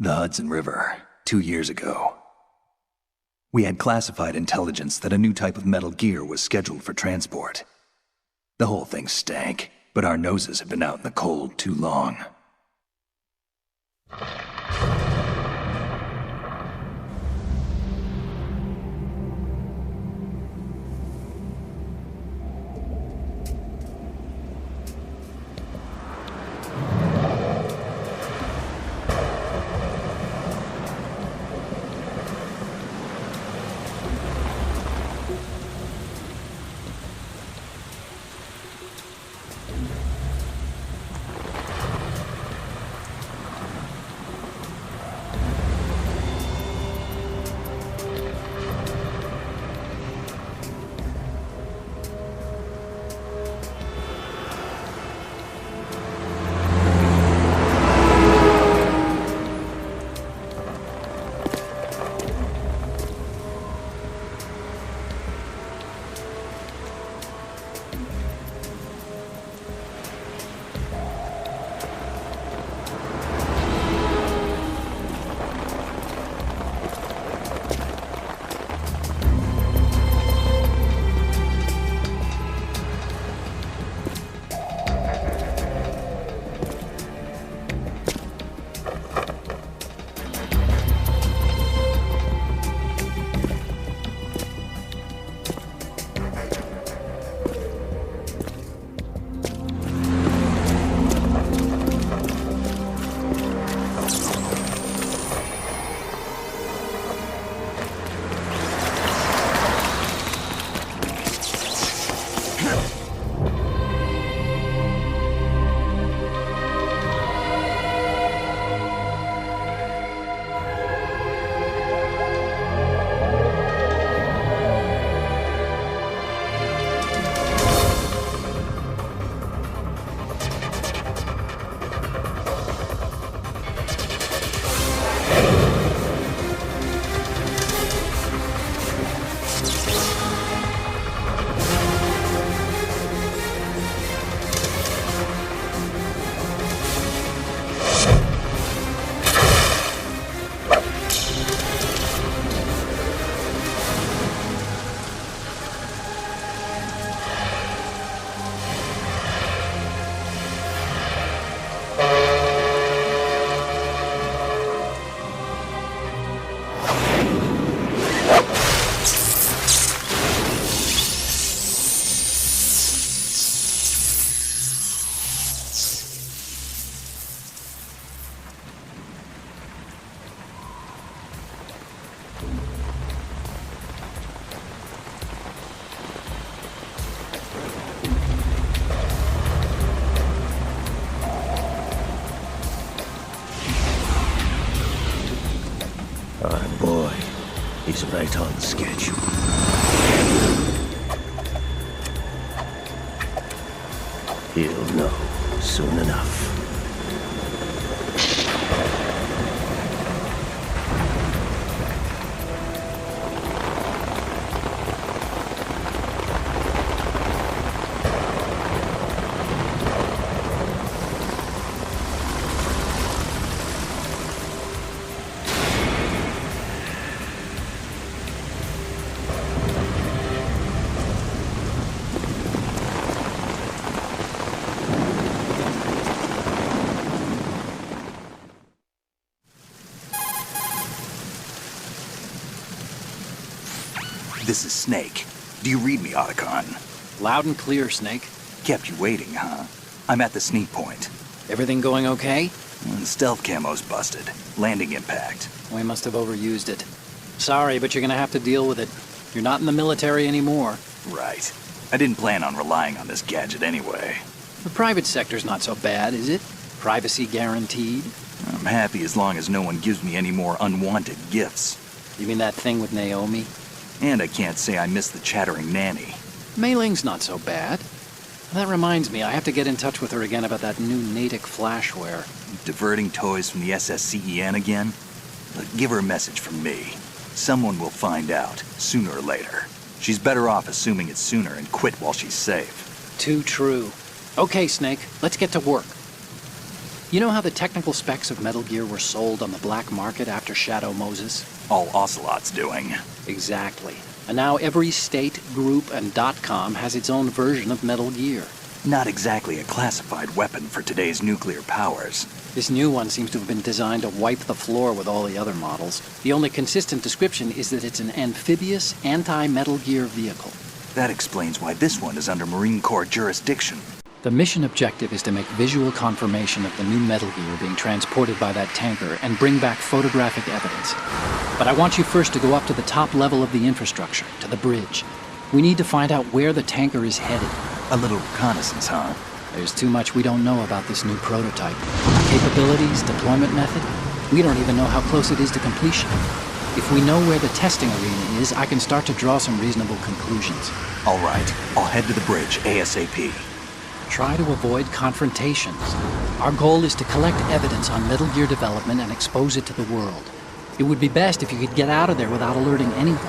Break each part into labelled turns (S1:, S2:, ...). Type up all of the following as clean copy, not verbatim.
S1: The Hudson River, 2 years ago. We had classified intelligence that a new type of metal gear was scheduled for transport. The whole thing stank, but our noses had been out in the cold too long.
S2: He's right on schedule. He'll know soon enough.
S1: This is Snake. Do you read me, Otacon?
S3: Loud and clear, Snake.
S1: Kept you waiting, huh? I'm at the sneak point.
S3: Everything going okay?
S1: Stealth camo's busted. Landing impact.
S3: We must have overused it. Sorry, but you're gonna have to deal with it. You're not in the military anymore.
S1: Right. I didn't plan on relying on this gadget anyway.
S3: The private sector's not so bad, is it? Privacy guaranteed?
S1: I'm happy as long as no one gives me any more unwanted gifts.
S3: You mean that thing with Naomi?
S1: And I can't say I miss the chattering nanny.
S3: Mei Ling's not so bad. That reminds me, I have to get in touch with her again about that new Natick flashware.
S1: Diverting toys from the SSCEN again? Look, give her a message from me. Someone will find out, sooner or later. She's better off assuming it's sooner and quit while she's safe.
S3: Too true. Okay, Snake, let's get to work. You know how the technical specs of Metal Gear were sold on the black market after Shadow Moses?
S1: All Ocelot's doing.
S3: Exactly. And now every state, group, and .com has its own version of Metal Gear.
S1: Not exactly a classified weapon for today's nuclear powers.
S3: This new one seems to have been designed to wipe the floor with all the other models. The only consistent description is that it's an amphibious, anti-Metal Gear vehicle.
S1: That explains why this one is under Marine Corps jurisdiction.
S3: The mission objective is to make visual confirmation of the new Metal Gear being transported by that tanker and bring back photographic evidence. But I want you first to go up to the top level of the infrastructure, to the bridge. We need to find out where the tanker is headed.
S1: A little reconnaissance, huh?
S3: There's too much we don't know about this new prototype. Capabilities, deployment method. We don't even know how close it is to completion. If we know where the testing arena is, I can start to draw some reasonable conclusions.
S1: All right, I'll head to the bridge ASAP.
S3: Try to avoid confrontations. Our goal is to collect evidence on Metal Gear development and expose it to the world. It would be best if you could get out of there without alerting anyone.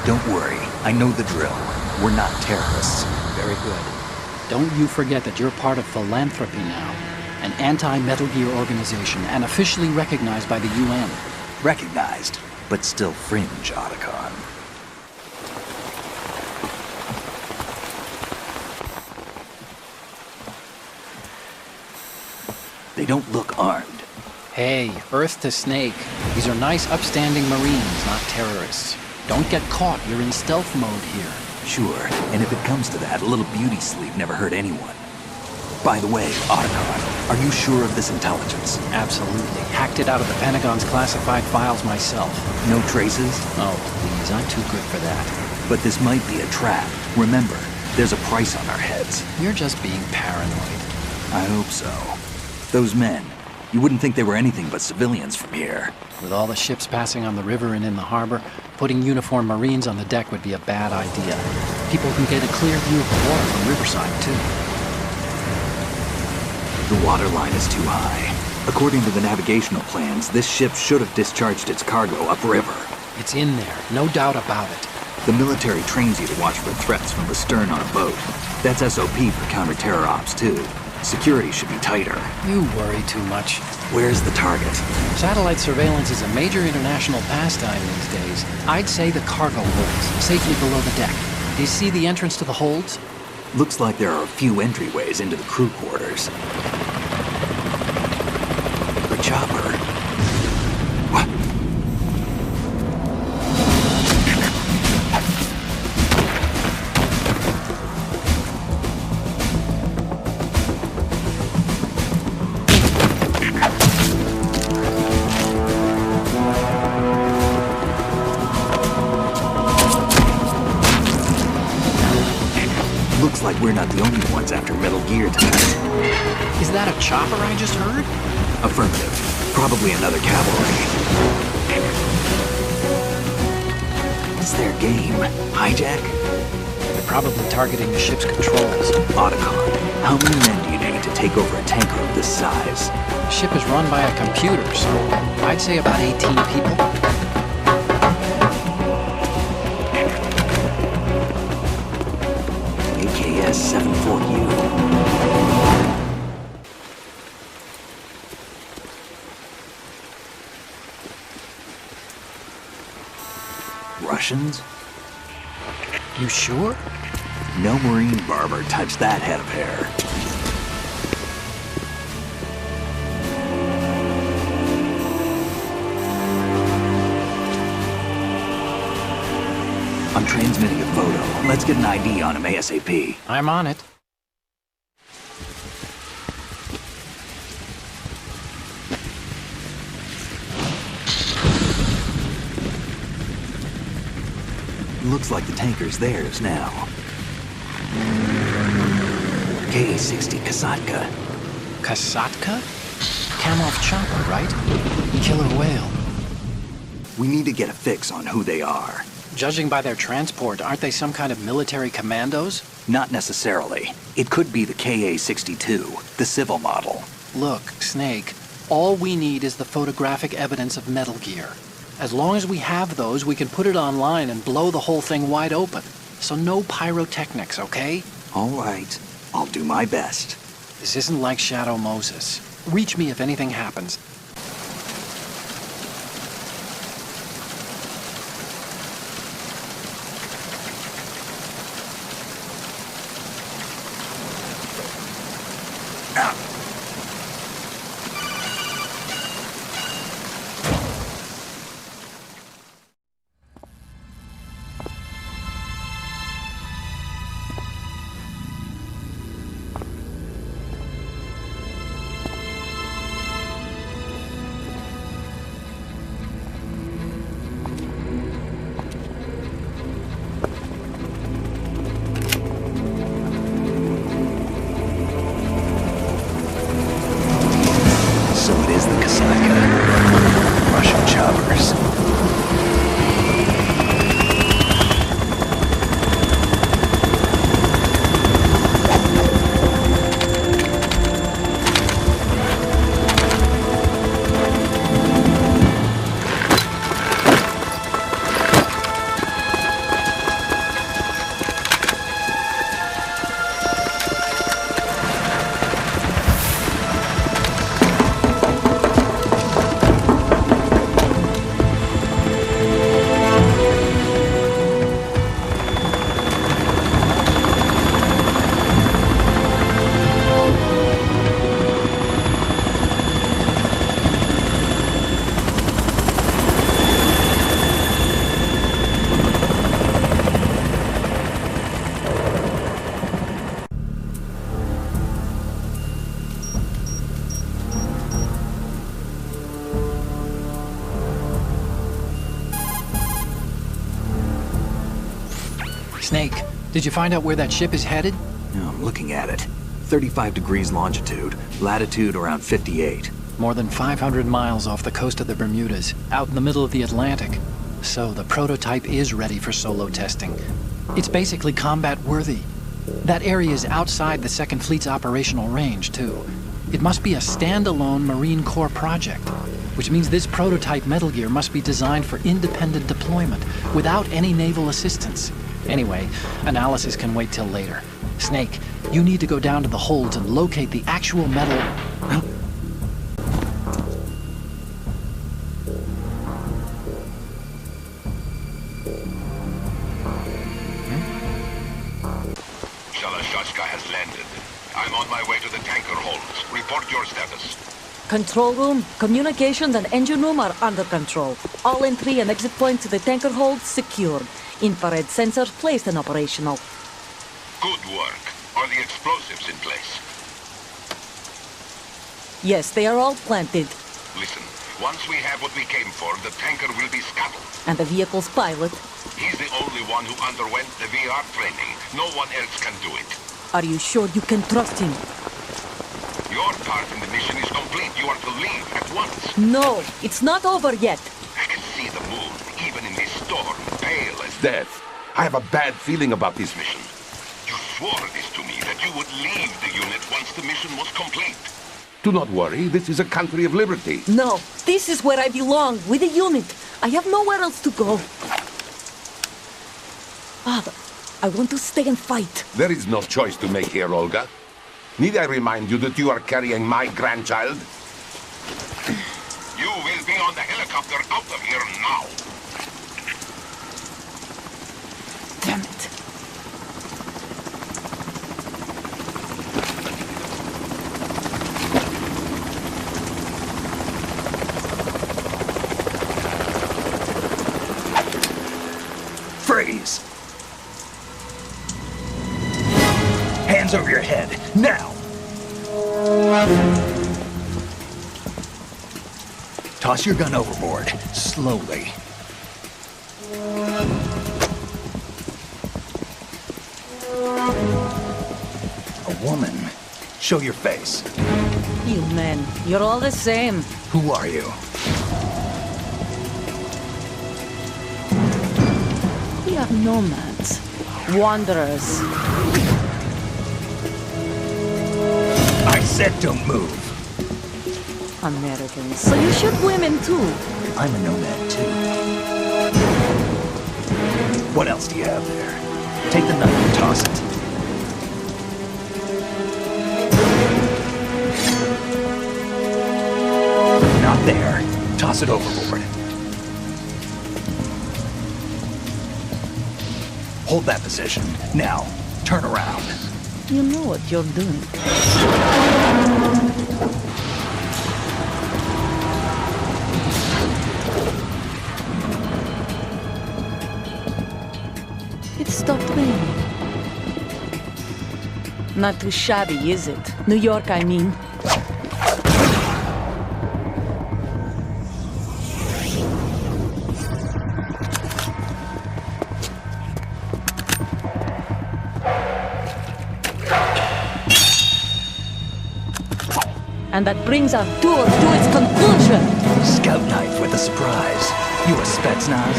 S1: Don't worry, I know the drill. We're not terrorists.
S3: Very good. Don't you forget that you're part of Philanthropy now, an anti-Metal Gear organization and officially recognized by the UN.
S1: Recognized, but still fringe, Otacon. They don't look armed.
S3: Hey, Earth to Snake. These are nice, upstanding Marines, not terrorists. Don't get caught. You're in stealth mode here.
S1: Sure, and if it comes to that, a little beauty sleep never hurt anyone. By the way, Otacon, are you sure of this intelligence?
S3: Absolutely. Hacked it out of the Pentagon's classified files myself.
S1: No traces?
S3: Oh, please, I'm too good for that.
S1: But this might be a trap. Remember, there's a price on our heads.
S3: You're just being paranoid.
S1: I hope so. Those men, you wouldn't think they were anything but civilians from here.
S3: With all the ships passing on the river and in the harbor, putting uniformed Marines on the deck would be a bad idea. People can get a clear view of the water from Riverside, too.
S1: The water line is too high. According to the navigational plans, this ship should have discharged its cargo upriver.
S3: It's in there, no doubt about it.
S1: The military trains you to watch for threats from the stern on a boat. That's SOP for counter-terror ops, too. Security should be tighter.
S3: You worry too much.
S1: Where's the target?
S3: Satellite surveillance is a major international pastime these days. I'd say the cargo holds, safely below the deck. Do you see the entrance to the holds?
S1: Looks like there are a few entryways into the crew quarters. The chopper. What? Looks like we're not the only ones after Metal Gear tonight.
S3: Is that a chopper I just heard?
S1: Affirmative. Probably another cavalry. What's their game? Hijack?
S3: They're probably targeting the ship's controls.
S1: Otacon, how many men do you need to take over a tanker of this size?
S3: The ship is run by a computer, so I'd say about 18 people.
S1: AKS 74U. Russians?
S3: You sure?
S1: No Marine barber touched that head of hair. I'm transmitting a photo. Let's get an ID on him ASAP.
S3: I'm on it.
S1: Looks like the tanker's theirs now. KA-60 Kasatka.
S3: Kasatka? Kamov chopper, right? Killer whale.
S1: We need to get a fix on who they are.
S3: Judging by their transport, aren't they some kind of military commandos?
S1: Not necessarily. It could be the KA-62, the civil model.
S3: Look, Snake, all we need is the photographic evidence of Metal Gear. As long as we have those, we can put it online and blow the whole thing wide open. So no pyrotechnics, okay?
S1: All right. I'll do my best.
S3: This isn't like Shadow Moses. Reach me if anything happens. Snake, did you find out where that ship is headed?
S1: No, I'm looking at it. 35 degrees longitude, latitude around 58.
S3: More than 500 miles off the coast of the Bermudas, out in the middle of the Atlantic. So the prototype is ready for solo testing. It's basically combat-worthy. That area is outside the Second Fleet's operational range, too. It must be a standalone Marine Corps project, which means this prototype Metal Gear must be designed for independent deployment, without any naval assistance. Anyway, analysis can wait till later. Snake, you need to go down to the holds and locate the actual metal...
S4: Shalashaska has landed. I'm on my way to the tanker holds. Report your status.
S5: Control room, communications and engine room are under control. All entry and exit points to the tanker holds secured. Infrared sensors placed and operational.
S4: Good work. Are the explosives in place?
S5: Yes, they are all planted.
S4: Listen, once we have what we came for, the tanker will be scuttled.
S5: And the vehicle's pilot?
S4: He's the only one who underwent the VR training. No one else can do it.
S5: Are you sure you can trust him?
S4: Your part in the mission is complete. You are to leave at once.
S5: No, it's not over yet.
S4: I can see the moon, even in this storm, pale as death. I have a bad feeling about this mission. You swore this to me, that you would leave the unit once the mission was complete. Do not worry, this is a country of liberty.
S5: No, this is where I belong, with the unit. I have nowhere else to go. Father, I want to stay and fight.
S4: There is no choice to make here, Olga. Need I remind you that you are carrying my grandchild? You will be on the helicopter out of here now.
S5: Damn it.
S1: Freeze! Hands over your head, now! Toss your gun overboard, slowly. A woman. Show your face.
S5: You men, you're all the same.
S1: Who are you?
S5: We are nomads. Wanderers.
S1: I said don't move.
S5: Americans. So you shoot women too.
S1: I'm a nomad too. What else do you have there? Take the knife and toss it. Toss it overboard. Hold that position. Now, turn around.
S5: You know what you're doing. It stopped raining. Not too shabby, is it? New York, I mean. And that brings our tour to its conclusion.
S1: Scout knife with a surprise. You a Spetsnaz?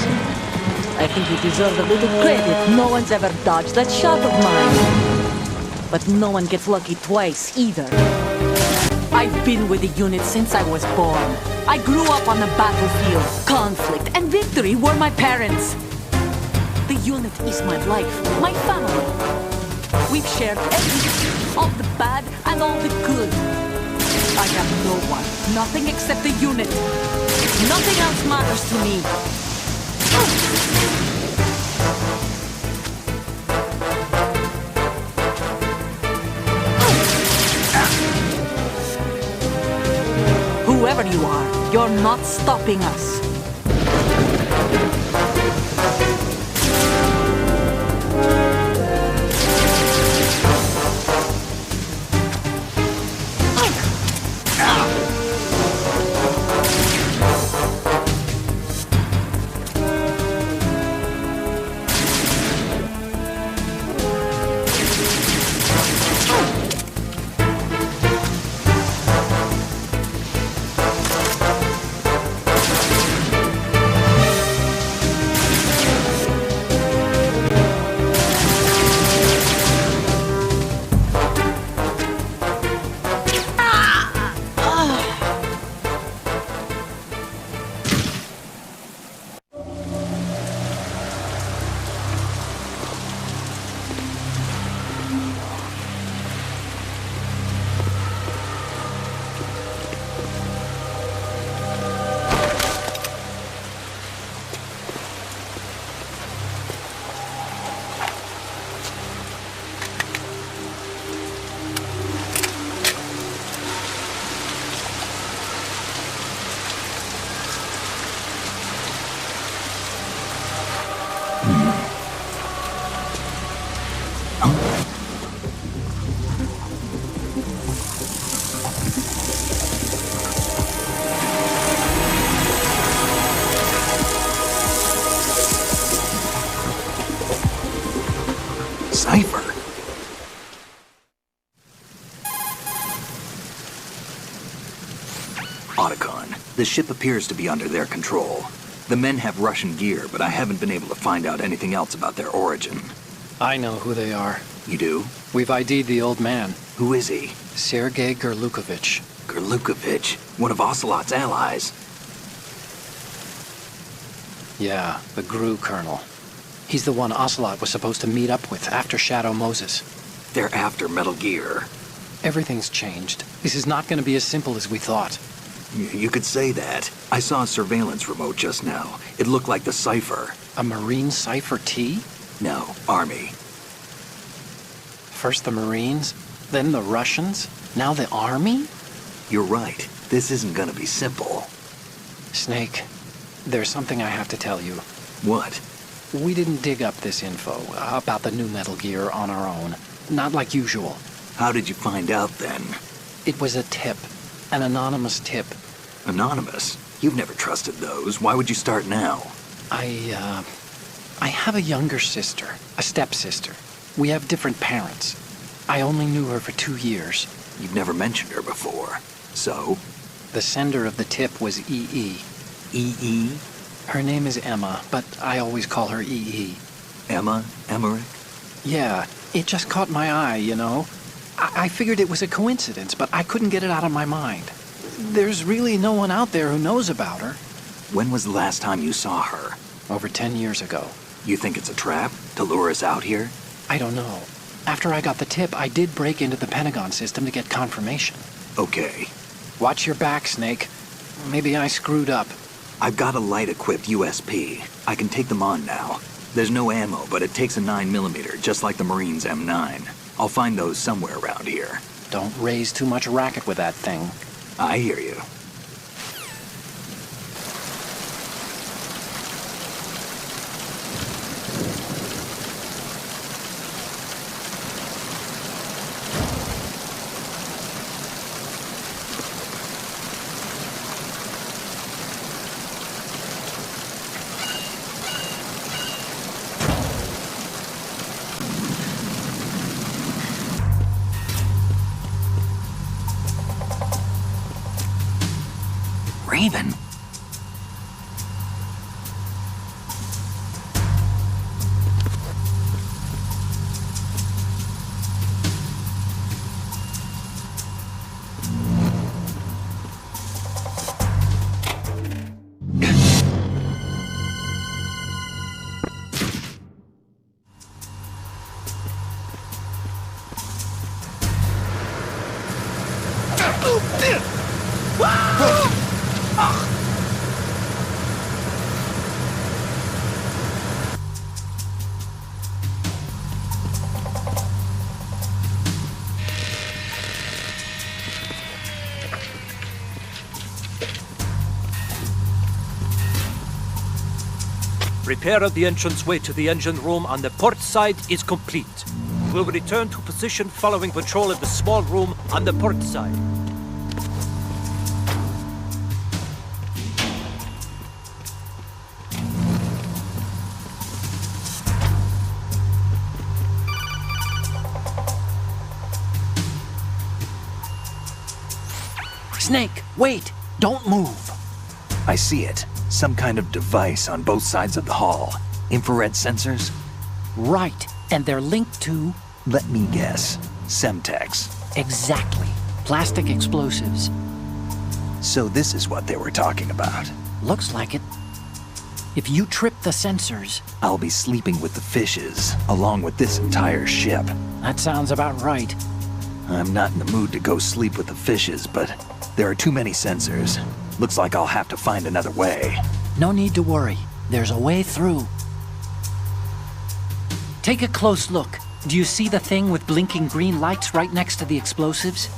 S5: I think you deserve a little credit. No one's ever dodged that shot of mine. But no one gets lucky twice, either. I've been with the unit since I was born. I grew up on the battlefield. Conflict and victory were my parents. The unit is my life, my family. We've shared everything, all the bad and all the good. I have no one, nothing except the unit. Nothing else matters to me. Whoever you are, you're not stopping us.
S1: Cipher. Otacon, the ship appears to be under their control. The men have Russian gear, but I haven't been able to find out anything else about their origin.
S3: I know who they are.
S1: You do?
S3: We've ID'd the old man.
S1: Who is he?
S3: Sergei Gerlukovich.
S1: Gerlukovich, one of Ocelot's allies.
S3: Yeah, the GRU colonel. He's the one Ocelot was supposed to meet up with after Shadow Moses.
S1: They're after Metal Gear.
S3: Everything's changed. This is not going to be as simple as we thought.
S1: You could say that. I saw a surveillance remote just now. It looked like the Cipher.
S3: A Marine Cipher T?
S1: No, Army.
S3: First the Marines, then the Russians, now the Army?
S1: You're right. This isn't gonna be simple.
S3: Snake, there's something I have to tell you.
S1: What?
S3: We didn't dig up this info about the new Metal Gear on our own. Not like usual.
S1: How did you find out then?
S3: It was a tip. An anonymous tip.
S1: Anonymous? You've never trusted those. Why would you start now?
S3: I have a younger sister, a stepsister. We have different parents. I only knew her for 2 years.
S1: You've never mentioned her before. So?
S3: The sender of the tip was EE.
S1: EE?
S3: Her name is Emma, but I always call her EE.
S1: Emma? Emmerich?
S3: Yeah, it just caught my eye, you know? I figured it was a coincidence, but I couldn't get it out of my mind. There's really no one out there who knows about her.
S1: When was the last time you saw her?
S3: Over 10 years ago.
S1: You think it's a trap? To lure us out here?
S3: I don't know. After I got the tip, I did break into the Pentagon system to get confirmation.
S1: Okay.
S3: Watch your back, Snake. Maybe I screwed up.
S1: I've got a light-equipped USP. I can take them on now. There's no ammo, but it takes a 9mm, just like the Marines' M9. I'll find those somewhere around here.
S3: Don't raise too much racket with that thing.
S1: I hear you. Raven.
S6: Repair of the entranceway to the engine room on the port side is complete. We'll return to position following patrol of the small room on the port side.
S3: Snake, wait! Don't move!
S1: I see it. Some kind of device on both sides of the hall. Infrared sensors?
S3: Right, and they're linked to...
S1: Let me guess. Semtex.
S3: Exactly. Plastic explosives.
S1: So this is what they were talking about.
S3: Looks like it. If you trip the sensors...
S1: I'll be sleeping with the fishes, along with this entire ship.
S3: That sounds about right.
S1: I'm not in the mood to go sleep with the fishes, but there are too many sensors. Looks like I'll have to find another way.
S3: No need to worry. There's a way through. Take a close look. Do you see the thing with blinking green lights right next to the explosives?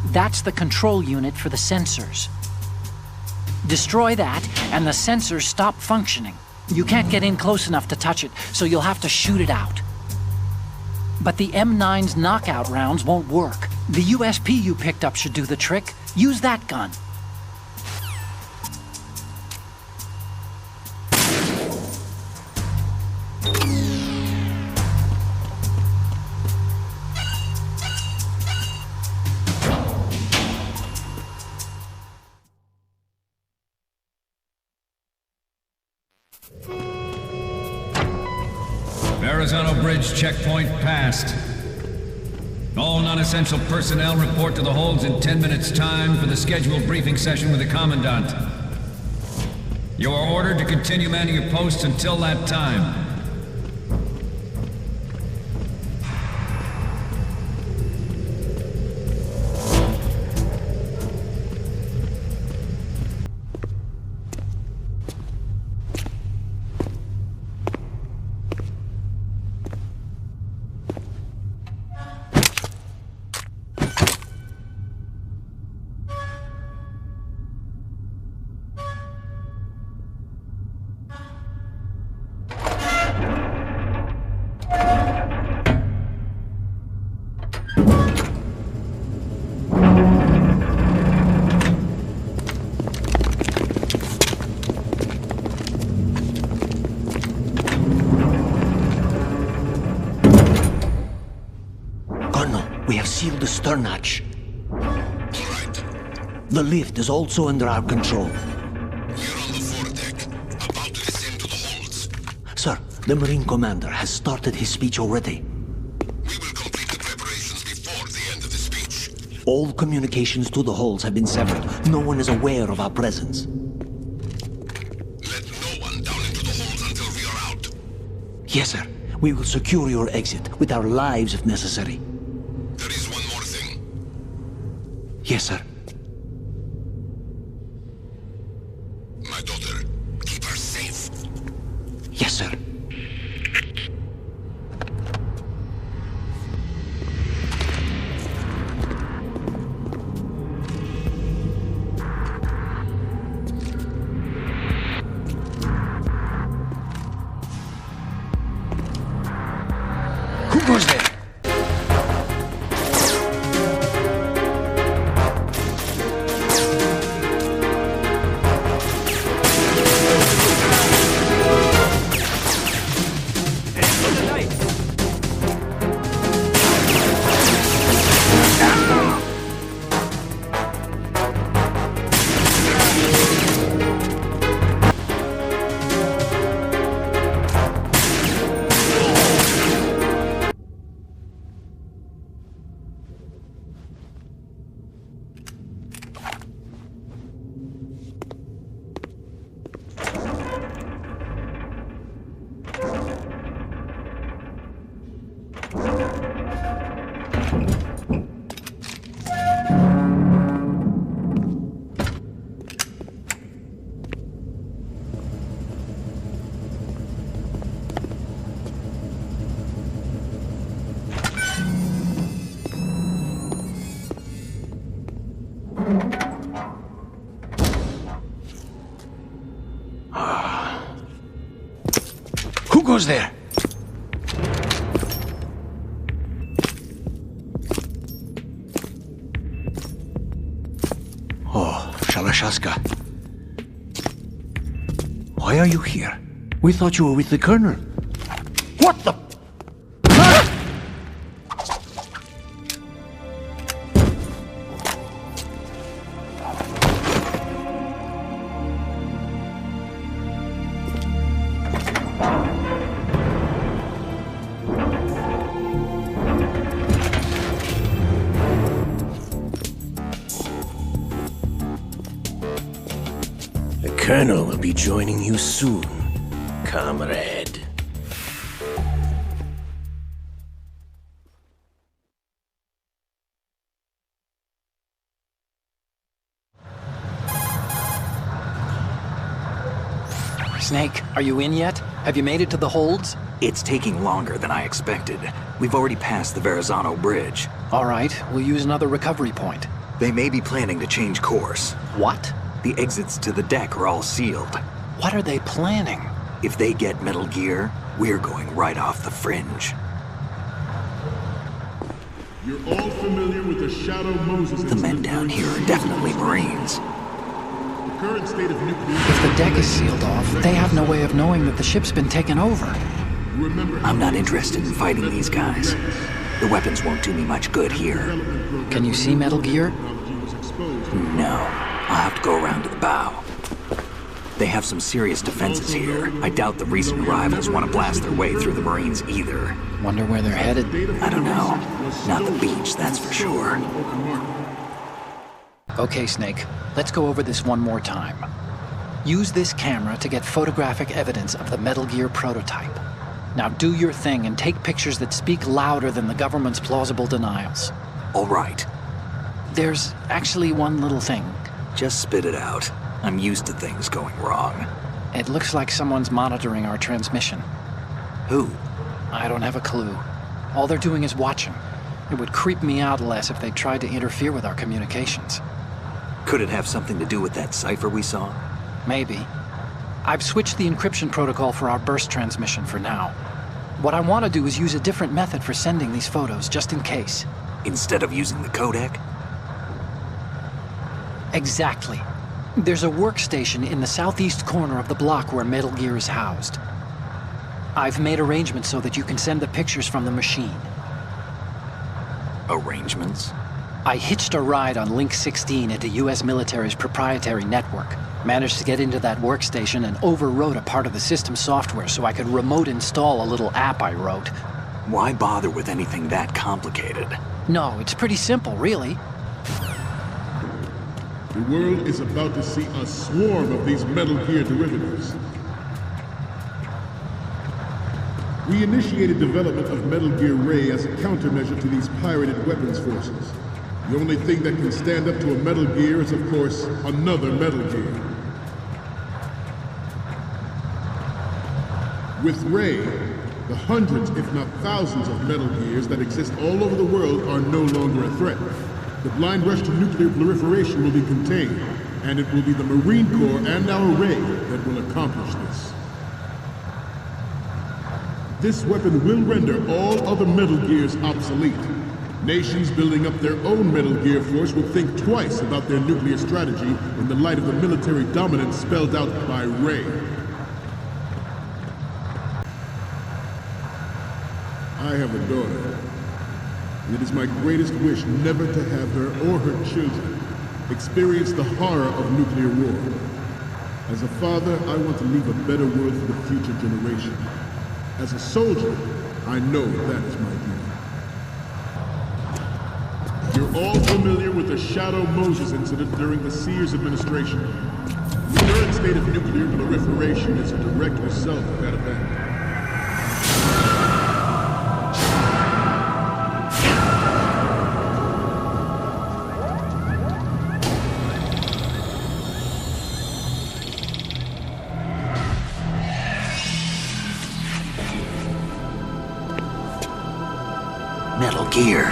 S3: That's the control unit for the sensors. Destroy that, and the sensors stop functioning. You can't get in close enough to touch it, so you'll have to shoot it out. But the M9's knockout rounds won't work. The USP you picked up should do the trick. Use that gun.
S7: Verrazano Bridge checkpoint passed. All non-essential personnel report to the holds in 10 minutes' time for the scheduled briefing session with the Commandant. You are ordered to continue manning your posts until that time.
S2: Sealed the stern hatch. The lift is also under our control.
S4: We're on the foredeck, about to descend to the holds.
S2: Sir, the Marine Commander has started his speech already.
S4: We will complete the preparations before the end of the speech.
S2: All communications to the holds have been severed. No one is aware of our presence.
S4: Let no one down into the holds until we are out.
S2: Yes, sir. We will secure your exit with our lives if necessary.
S4: There is one more thing.
S2: Yes, sir.
S8: Who goes there? Who goes there? Oh, Shalashaska. Why are you here? We thought you were with the Colonel. What the?
S9: The Colonel will be joining you soon, comrade.
S3: Snake, are you in yet? Have you made it to the holds?
S1: It's taking longer than I expected. We've already passed the Verrazano Bridge.
S3: All right, we'll use another recovery point.
S1: They may be planning to change course.
S3: What?
S1: The exits to the deck are all sealed.
S3: What are they planning?
S1: If they get Metal Gear, we're going right off the fringe.
S10: You're all familiar with the Shadow Moses.
S1: The men down here are definitely Marines.
S10: The current state of nuclear...
S3: If the deck is sealed off, they have no way of knowing that the ship's been taken over.
S1: I'm not interested in fighting these guys. The weapons won't do me much good here.
S3: Can you see Metal Gear?
S1: No. I'll have to go around to the bow. They have some serious defenses here. I doubt the recent arrivals want to blast their way through the Marines either.
S3: Wonder where they're headed?
S1: I don't know. Not the beach, that's for sure.
S3: Okay, Snake. Let's go over this one more time. Use this camera to get photographic evidence of the Metal Gear prototype. Now do your thing and take pictures that speak louder than the government's plausible denials.
S1: All right.
S3: There's actually one little thing.
S1: Just spit it out. I'm used to things going wrong.
S3: It looks like someone's monitoring our transmission.
S1: Who?
S3: I don't have a clue. All they're doing is watching. It would creep me out less if they tried to interfere with our communications.
S1: Could it have something to do with that cipher we saw?
S3: Maybe. I've switched the encryption protocol for our burst transmission for now. What I want to do is use a different method for sending these photos, just in case.
S1: Instead of using the codec?
S3: Exactly. There's a workstation in the southeast corner of the block where Metal Gear is housed. I've made arrangements so that you can send the pictures from the machine.
S1: Arrangements?
S3: I hitched a ride on Link 16 into US military's proprietary network. Managed to get into that workstation and overwrote a part of the system software so I could remote install a little app I wrote.
S1: Why bother with anything that complicated?
S3: No, it's pretty simple, really.
S10: The world is about to see a swarm of these Metal Gear derivatives. We initiated development of Metal Gear Ray as a countermeasure to these pirated weapons forces. The only thing that can stand up to a Metal Gear is, of course, another Metal Gear. With Ray, the hundreds, if not thousands, of Metal Gears that exist all over the world are no longer a threat. The blind rush to nuclear proliferation will be contained, and it will be the Marine Corps and our Ray that will accomplish this. This weapon will render all other Metal Gears obsolete. Nations building up their own Metal Gear force will think twice about their nuclear strategy in the light of the military dominance spelled out by Ray. I have a daughter, and it is my greatest wish never to have her or her children experience the horror of nuclear war. As a father, I want to leave a better world for the future generation. As a soldier, I know that is my duty. You're all familiar with the Shadow Moses incident during the Sears administration. The current state of nuclear proliferation is a direct result of that event.
S2: Metal Gear.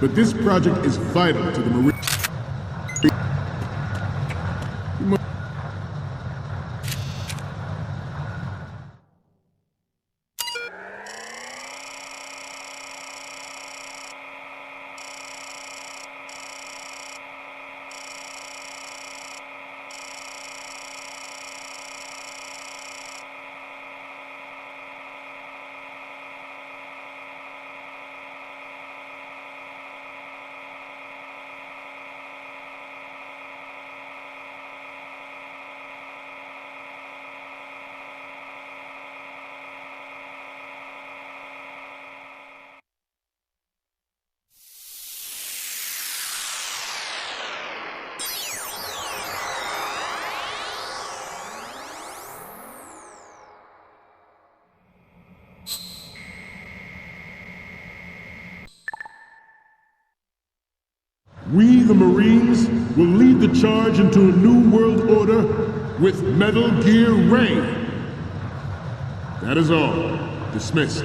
S10: But this project is vital to the Marine. We, the Marines, will lead the charge into a new world order with Metal Gear Ray. That is all. Dismissed.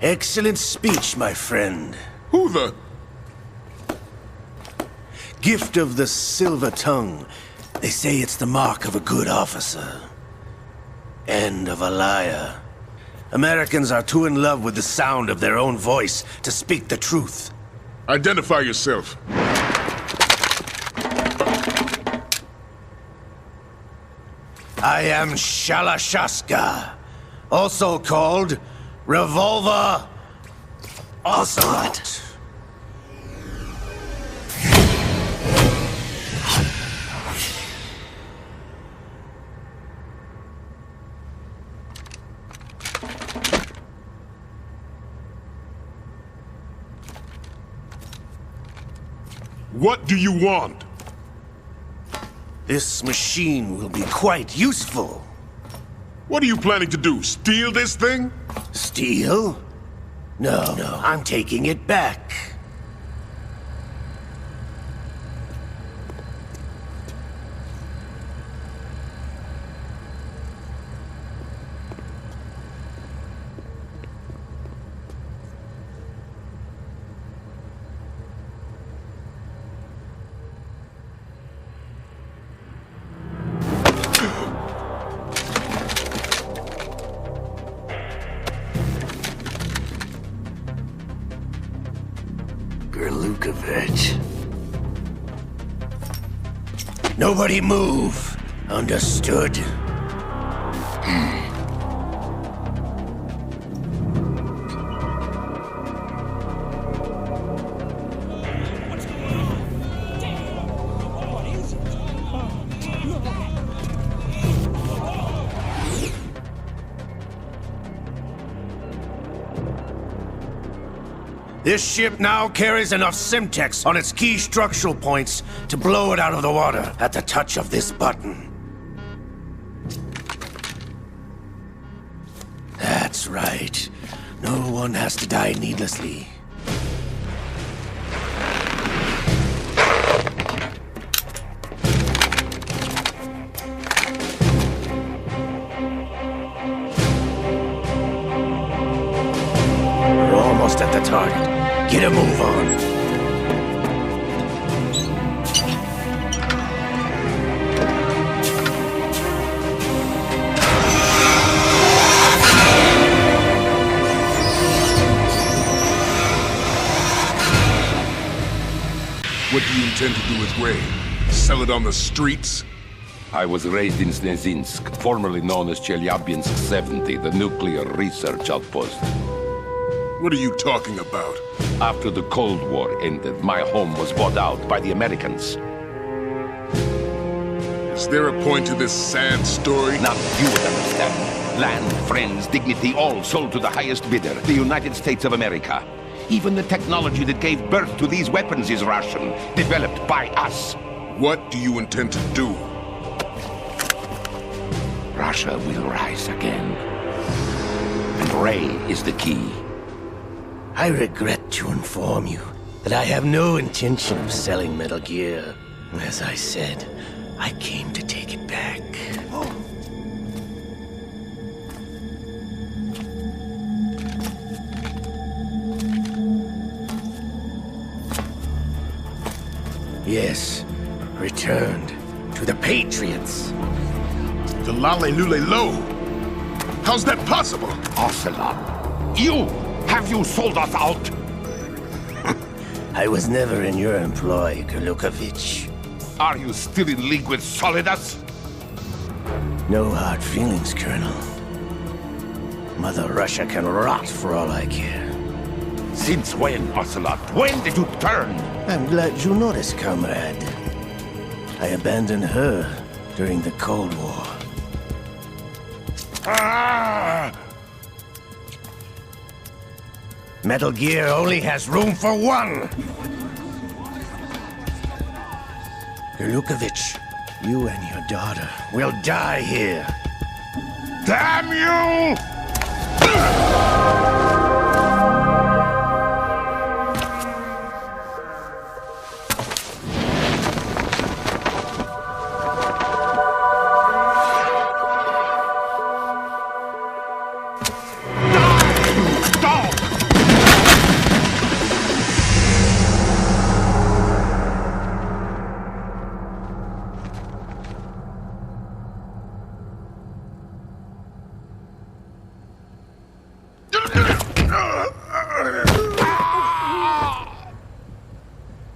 S9: Excellent speech, my friend.
S10: Who the?
S9: Gift of the silver tongue. They say it's the mark of a good officer. And of a liar. Americans are too in love with the sound of their own voice to speak the truth.
S10: Identify yourself.
S9: I am Shalashaska, also called Revolver Ocelot.
S10: What do you want?
S9: This machine will be quite useful.
S10: What are you planning to do? Steal this thing?
S9: Steal? No, I'm taking it back. Nobody move. Understood? This ship now carries enough Simtex on its key structural points to blow it out of the water at the touch of this button. That's right. No one has to die needlessly. We're almost at the target. Get a move on.
S10: What do you intend to do with Ray? Sell it on the streets?
S4: I was raised in Snezinsk, formerly known as Chelyabinsk 70, the nuclear research outpost.
S10: What are you talking about?
S4: After the Cold War ended, my home was bought out by the Americans.
S10: Is there a point to this sad story?
S4: Now you would understand. Land, friends, dignity, all sold to the highest bidder, the United States of America. Even the technology that gave birth to these weapons is Russian, developed by us.
S10: What do you intend to do?
S4: Russia will rise again. And Ray is the key.
S9: I regret to inform you that I have no intention of selling Metal Gear. As I said, I came to take it back. Yes, returned to the Patriots.
S10: The Lale Lule Lo? How's that possible?
S4: Ocelot, have you sold us out?
S9: I was never in your employ, Golukovich.
S4: Are you still in league with Solidus?
S9: No hard feelings, Colonel. Mother Russia can rot for all I care.
S4: Since when, Ocelot? When did you turn?
S9: I'm glad you noticed, comrade. I abandoned her during the Cold War.
S4: Ah!
S9: Metal Gear only has room for one! Golukovich, you and your daughter will die here.
S4: Damn you!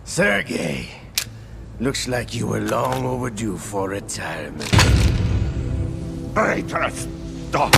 S9: Sergei, looks like you were long overdue for retirement.
S4: Traitorous dog!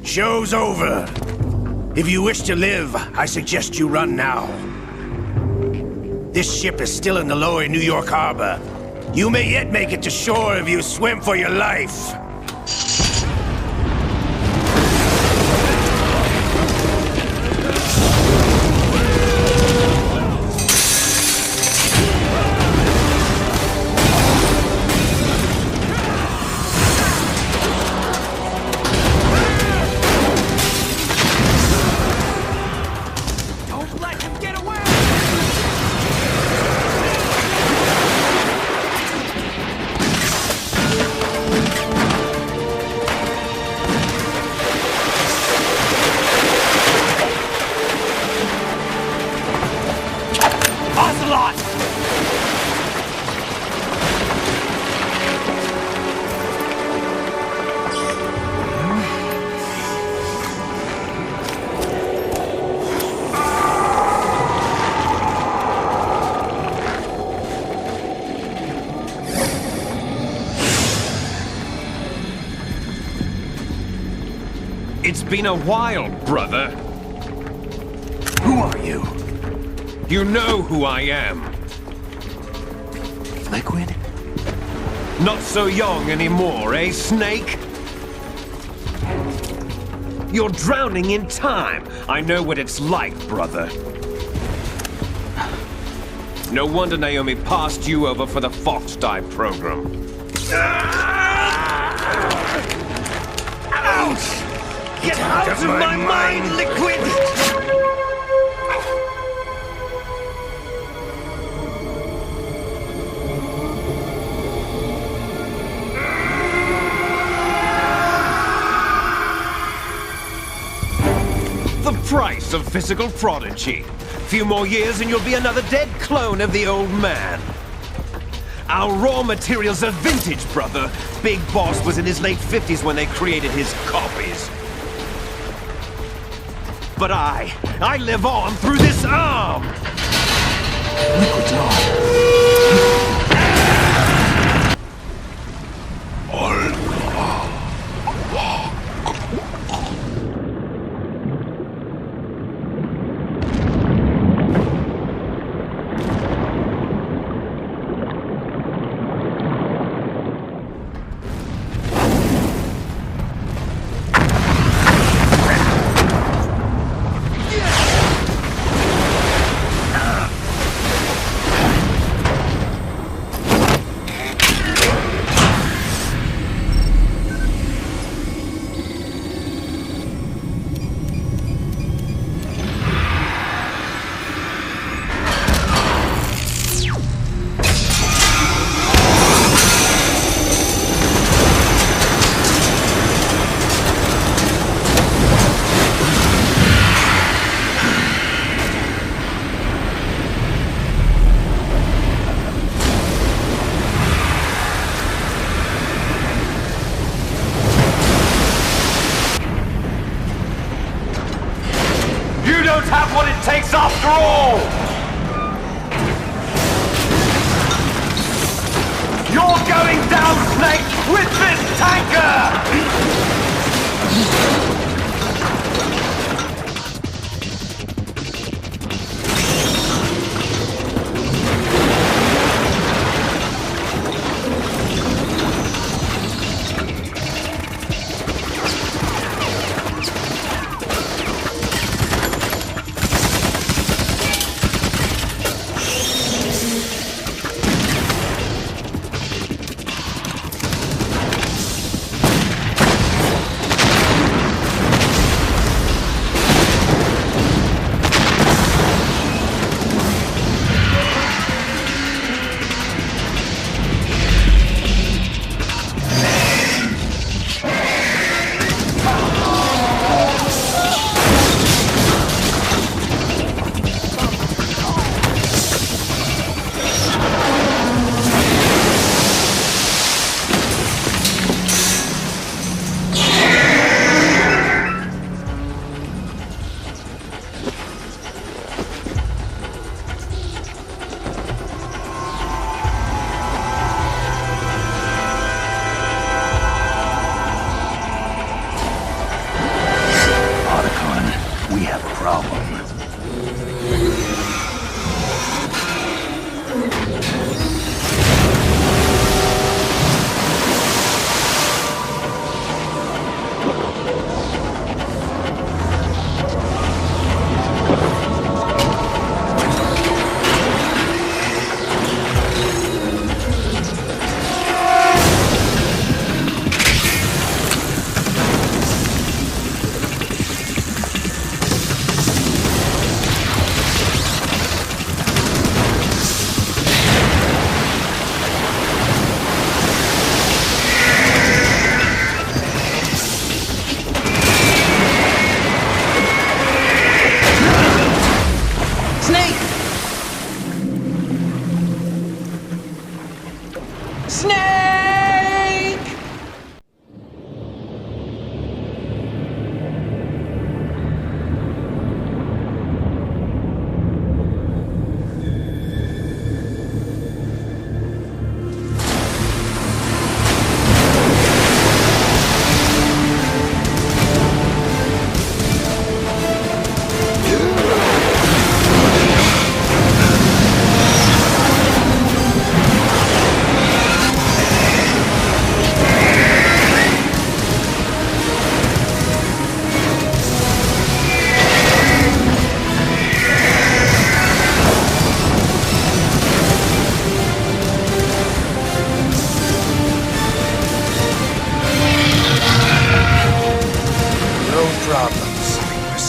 S9: Show's over. If you wish to live, I suggest you run now. This ship is still in the lower New York harbor. You may yet make it to shore if you swim for your life.
S11: It's been a while, brother.
S1: Who are you?
S11: You know who I am.
S8: Liquid?
S11: Not so young anymore, eh, Snake? You're drowning in time. I know what it's like, brother. No wonder Naomi passed you over for the Fox Dive program. Ouch! Get out of my mind, Liquid! The price of physical prodigy. Few more years and you'll be another dead clone of the old man. Our raw materials are vintage, brother. Big Boss was in his late 50s when they created his copies. But I live on through this arm!
S8: Liquid's on.
S11: What it takes after all! You're going down, Snake, with this tanker!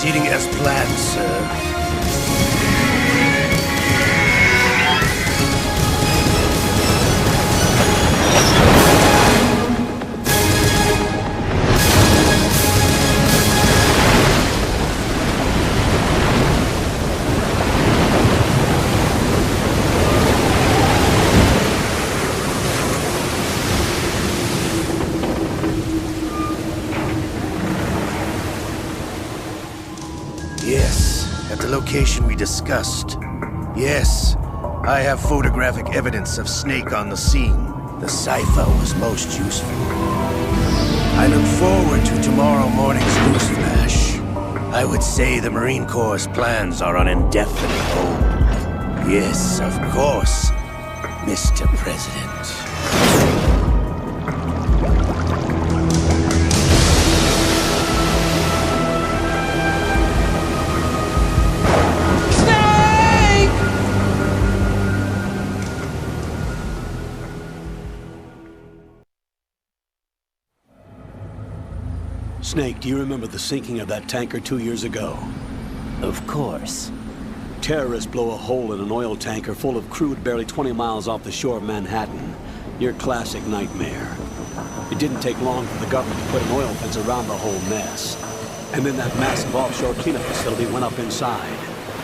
S9: proceeding as planned, sir. Yes, at the location we discussed. Yes, I have photographic evidence of Snake on the scene. The cipher was most useful. I look forward to tomorrow morning's news flash. I would say the Marine Corps' plans are on indefinite hold. Yes, of course, Mr. President.
S12: Snake, do you remember the sinking of that tanker 2 years ago?
S2: Of course.
S12: Terrorists blow a hole in an oil tanker full of crude barely 20 miles off the shore of Manhattan. Your classic nightmare. It didn't take long for the government to put an oil fence around the whole mess. And then that massive offshore cleanup facility went up inside.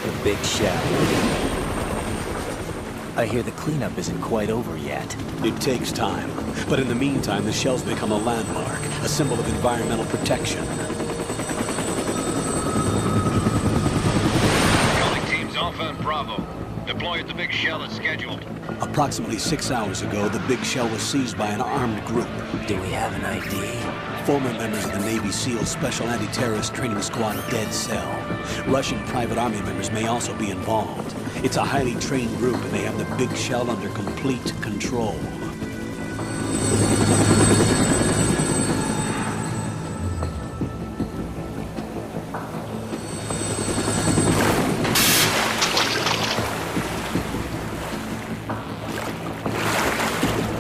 S2: The big shell. I hear the cleanup isn't quite over yet.
S12: It takes time. But in the meantime, the shell's become a landmark, a symbol of environmental protection.
S13: Calling teams Alpha and Bravo. Deploy at the big shell as scheduled.
S12: Approximately 6 hours ago, the big shell was seized by an armed group.
S2: Do we have an ID?
S12: Former members of the Navy SEAL Special Anti-Terrorist Training Squad Dead Cell. Russian private army members may also be involved. It's a highly trained group, and they have the big shell under complete control.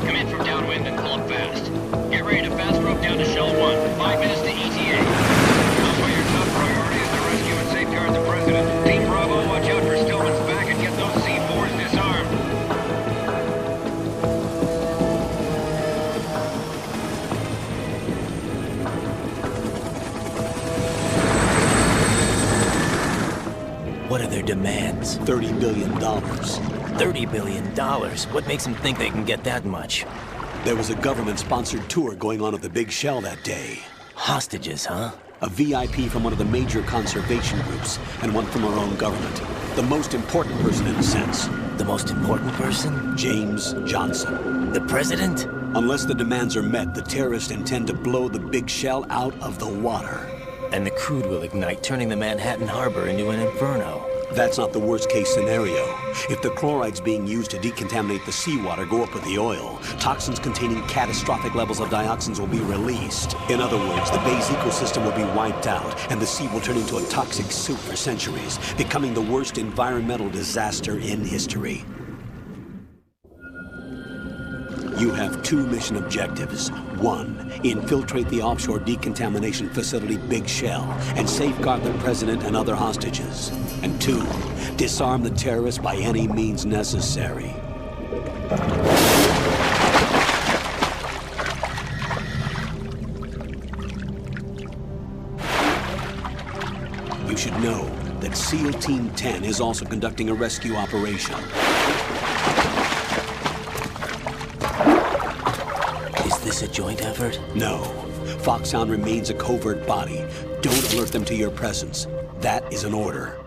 S13: Come in from downwind and pull up fast. Get ready to fast rope down to Shell 1. 5 minutes to ETA. Also, your top priority is to rescue and safeguard the President. Team Bravo, watch out for Stillman's back and get those C4s disarmed.
S2: What are their demands?
S12: $30 billion.
S2: $30 billion? What makes them think they can get that much?
S12: There was a government-sponsored tour going on at the big shell that day.
S2: Hostages, huh?
S12: A VIP from one of the major conservation groups, and one from our own government. The most important person in a sense.
S2: The most important person?
S12: James Johnson.
S2: The president?
S12: Unless the demands are met, the terrorists intend to blow the big shell out of the water.
S2: And the crude will ignite, turning the Manhattan Harbor into an inferno.
S12: That's not the worst-case scenario. If the chlorides being used to decontaminate the seawater go up with the oil, toxins containing catastrophic levels of dioxins will be released. In other words, the bay's ecosystem will be wiped out, and the sea will turn into a toxic soup for centuries, becoming the worst environmental disaster in history. You have 2 mission objectives. 1, infiltrate the offshore decontamination facility Big Shell and safeguard the president and other hostages. And 2, disarm the terrorists by any means necessary. You should know that SEAL Team 10 is also conducting a rescue operation.
S2: Is this a joint effort?
S12: No. Foxhound remains a covert body. Don't alert them to your presence. That is an order.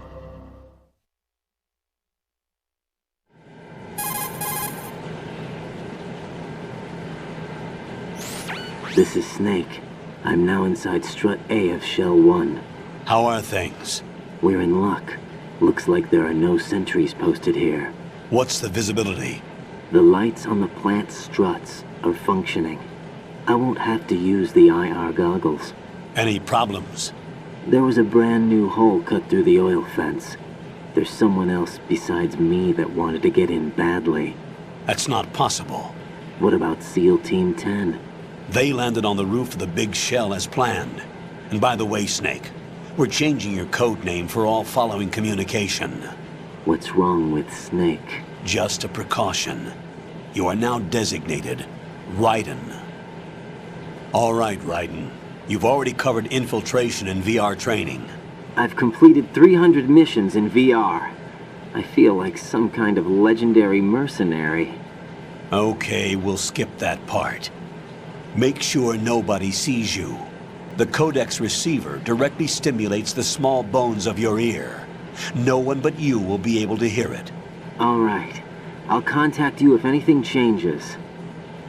S14: This is Snake. I'm now inside Strut A of Shell 1.
S12: How are things?
S14: We're in luck. Looks like there are no sentries posted here.
S12: What's the visibility?
S14: The lights on the plant struts are functioning. I won't have to use the IR goggles.
S12: Any problems?
S14: There was a brand new hole cut through the oil fence. There's someone else besides me that wanted to get in badly.
S12: That's not possible.
S14: What about SEAL Team 10?
S12: They landed on the roof of the Big Shell as planned. And by the way, Snake, We're changing your code name for all following communication.
S14: What's wrong with Snake?
S12: Just a precaution. You are now designated Raiden. All right, Raiden. You've already covered infiltration and VR training.
S14: I've completed 300 missions in VR. I feel like some kind of legendary mercenary.
S12: Okay, we'll skip that part. Make sure nobody sees you. The codex receiver directly stimulates the small bones of your ear. No one but you will be able to hear it.
S14: All right. I'll contact you if anything changes.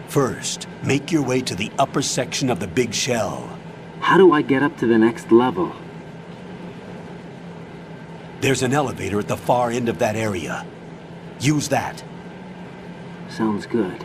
S12: First, make your way to the upper section of the big shell.
S14: How do I get up to the next level?
S12: There's an elevator at the far end of that area. Use that.
S14: Sounds good.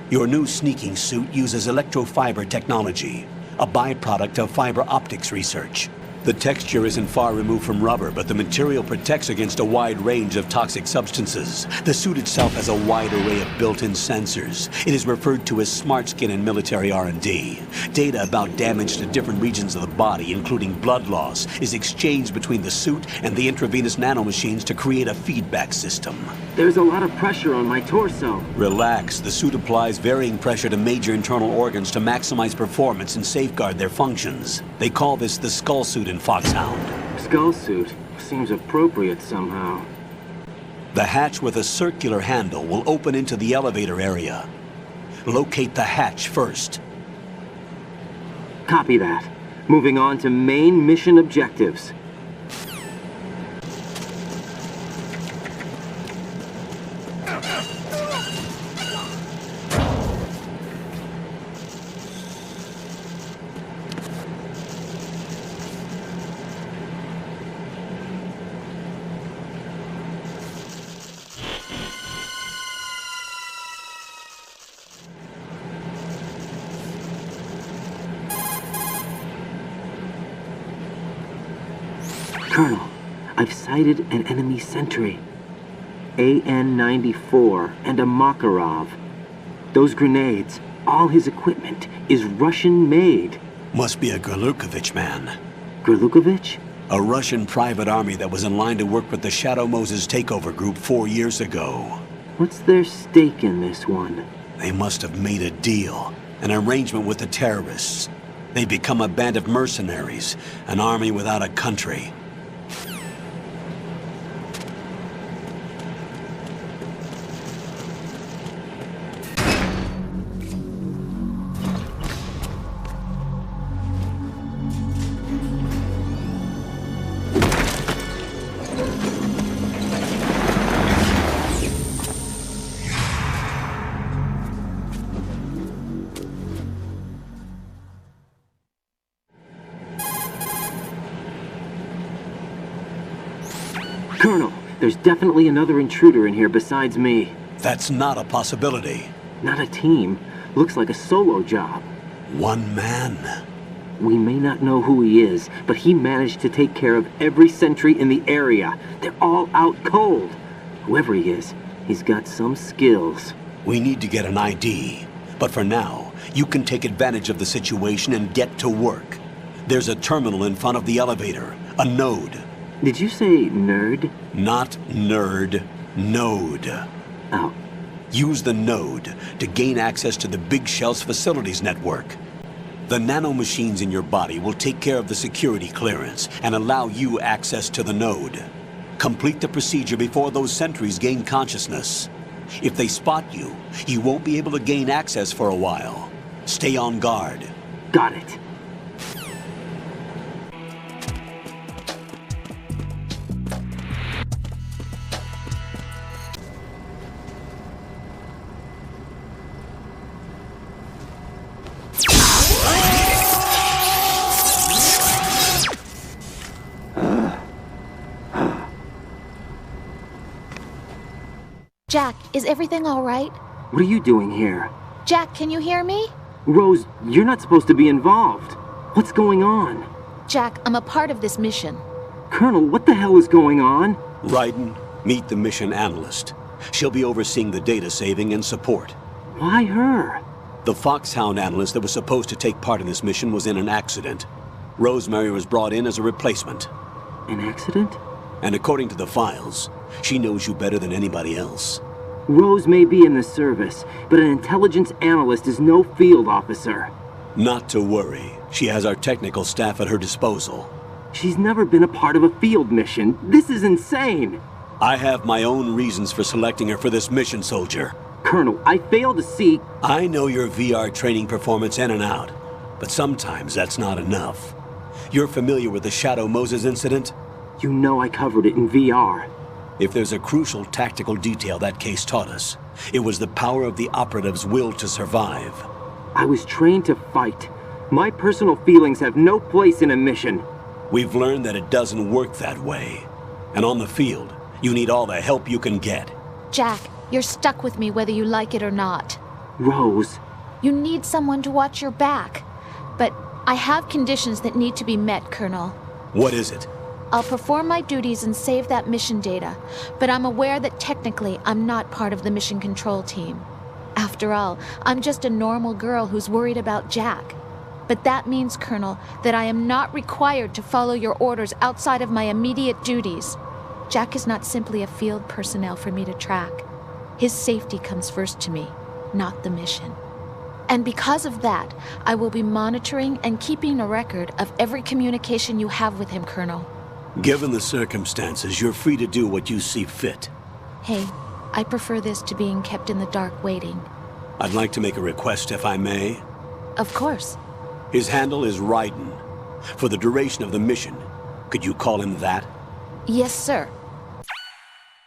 S12: Your new sneaking suit uses electrofiber technology, a byproduct of fiber optics research. The texture isn't far removed from rubber, but the material protects against a wide range of toxic substances. The suit itself has a wide array of built-in sensors. It is referred to as smart skin in military R&D. Data about damage to different regions of the body, including blood loss, is exchanged between the suit and the intravenous nanomachines to create a feedback system.
S14: There's a lot of pressure on my torso.
S12: Relax. The suit applies varying pressure to major internal organs to maximize performance and safeguard their functions. They call this the skull suit in Foxhound.
S14: Skull suit seems appropriate somehow.
S12: The hatch with a circular handle will open into the elevator area. Locate the hatch first.
S14: Copy that. Moving on to main mission objectives. Colonel, I've sighted an enemy sentry. AN-94 and a Makarov. Those grenades, all his equipment, is Russian-made.
S12: Must be a Gurlukovich man.
S14: Gurlukovich?
S12: A Russian private army that was in line to work with the Shadow Moses takeover group 4 years ago.
S14: What's their stake in this one?
S12: They must have made a deal, an arrangement with the terrorists. They become a band of mercenaries, an army without a country.
S14: Colonel, there's definitely another intruder in here besides me.
S12: That's not a possibility.
S14: Not a team. Looks like a solo job.
S12: One man.
S14: We may not know who he is, but he managed to take care of every sentry in the area. They're all out cold. Whoever he is, he's got some skills.
S12: We need to get an ID. But for now, you can take advantage of the situation and get to work. There's a terminal in front of the elevator. A node.
S14: Did you say nerd?
S12: Not nerd. Node.
S14: Oh.
S12: Use the node to gain access to the Big Shell's facilities network. The nanomachines in your body will take care of the security clearance and allow you access to the node. Complete the procedure before those sentries gain consciousness. If they spot you, you won't be able to gain access for a while. Stay on guard.
S14: Got it.
S15: Jack, is everything all right?
S14: What are you doing here?
S15: Jack, can you hear me?
S14: Rose, you're not supposed to be involved. What's going on?
S15: Jack, I'm a part of this mission.
S14: Colonel, what the hell is going on?
S12: Raiden, meet the mission analyst. She'll be overseeing the data saving and support.
S14: Why her?
S12: The Foxhound analyst that was supposed to take part in this mission was in an accident. Rosemary was brought in as a replacement.
S14: An accident?
S12: And according to the files, she knows you better than anybody else.
S14: Rose may be in the service, but an intelligence analyst is no field officer.
S12: Not to worry. She has our technical staff at her disposal.
S14: She's never been a part of a field mission. This is insane!
S12: I have my own reasons for selecting her for this mission, soldier.
S14: Colonel, I fail to see...
S12: I know your VR training performance in and out, but sometimes that's not enough. You're familiar with the Shadow Moses incident?
S14: You know I covered it in VR.
S12: If there's a crucial tactical detail that case taught us, it was the power of the operative's will to survive.
S14: I was trained to fight. My personal feelings have no place in a mission.
S12: We've learned that it doesn't work that way. And on the field, you need all the help you can get.
S15: Jack, you're stuck with me whether you like it or not.
S14: Rose.
S15: You need someone to watch your back. But I have conditions that need to be met, Colonel.
S12: What is it?
S15: I'll perform my duties and save that mission data, but I'm aware that technically I'm not part of the mission control team. After all, I'm just a normal girl who's worried about Jack. But that means, Colonel, that I am not required to follow your orders outside of my immediate duties. Jack is not simply a field personnel for me to track. His safety comes first to me, not the mission. And because of that, I will be monitoring and keeping a record of every communication you have with him, Colonel.
S12: Given the circumstances, you're free to do what you see fit.
S15: Hey, I prefer this to being kept in the dark waiting.
S12: I'd like to make a request, if I may.
S15: Of course.
S12: His handle is Raiden. For the duration of the mission, could you call him that?
S15: Yes, sir.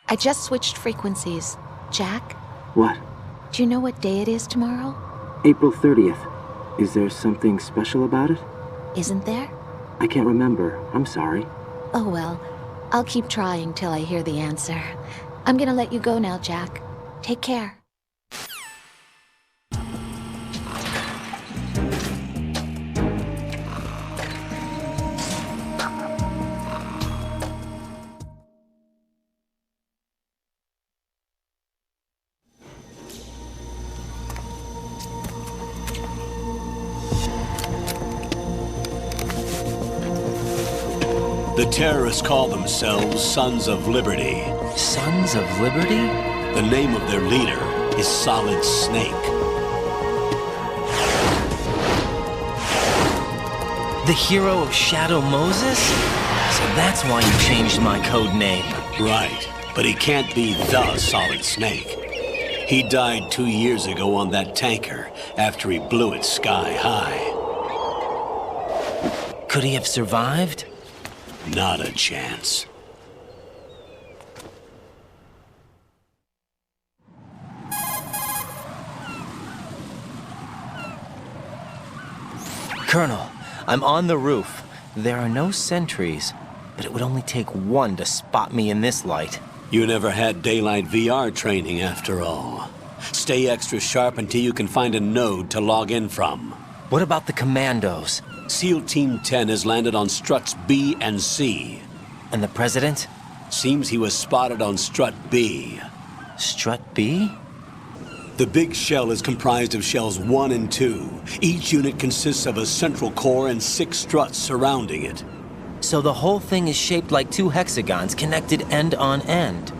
S15: I just switched frequencies. Jack?
S14: What?
S15: Do you know what day it is tomorrow?
S14: April 30th. Is there something special about it?
S15: Isn't there?
S14: I can't remember. I'm sorry.
S15: Oh well. I'll keep trying till I hear the answer. I'm gonna let you go now, Jack. Take care.
S12: The terrorists call themselves Sons of Liberty.
S16: Sons of Liberty?
S12: The name of their leader is Solid Snake.
S16: The hero of Shadow Moses? So that's why you changed my code name.
S12: Right, but he can't be the Solid Snake. He died 2 years ago on that tanker after he blew it sky high.
S16: Could he have survived?
S12: Not a chance.
S16: Colonel, I'm on the roof. There are no sentries, but it would only take one to spot me in this light.
S12: You never had daylight VR training after all. Stay extra sharp until you can find a node to log in from.
S16: What about the commandos?
S12: SEAL Team 10 has landed on struts B and C.
S16: And the President?
S12: Seems he was spotted on strut B.
S16: Strut B?
S12: The big shell is comprised of shells 1 and 2. Each unit consists of a central core and 6 struts surrounding it.
S16: So the whole thing is shaped like 2 hexagons connected end on end.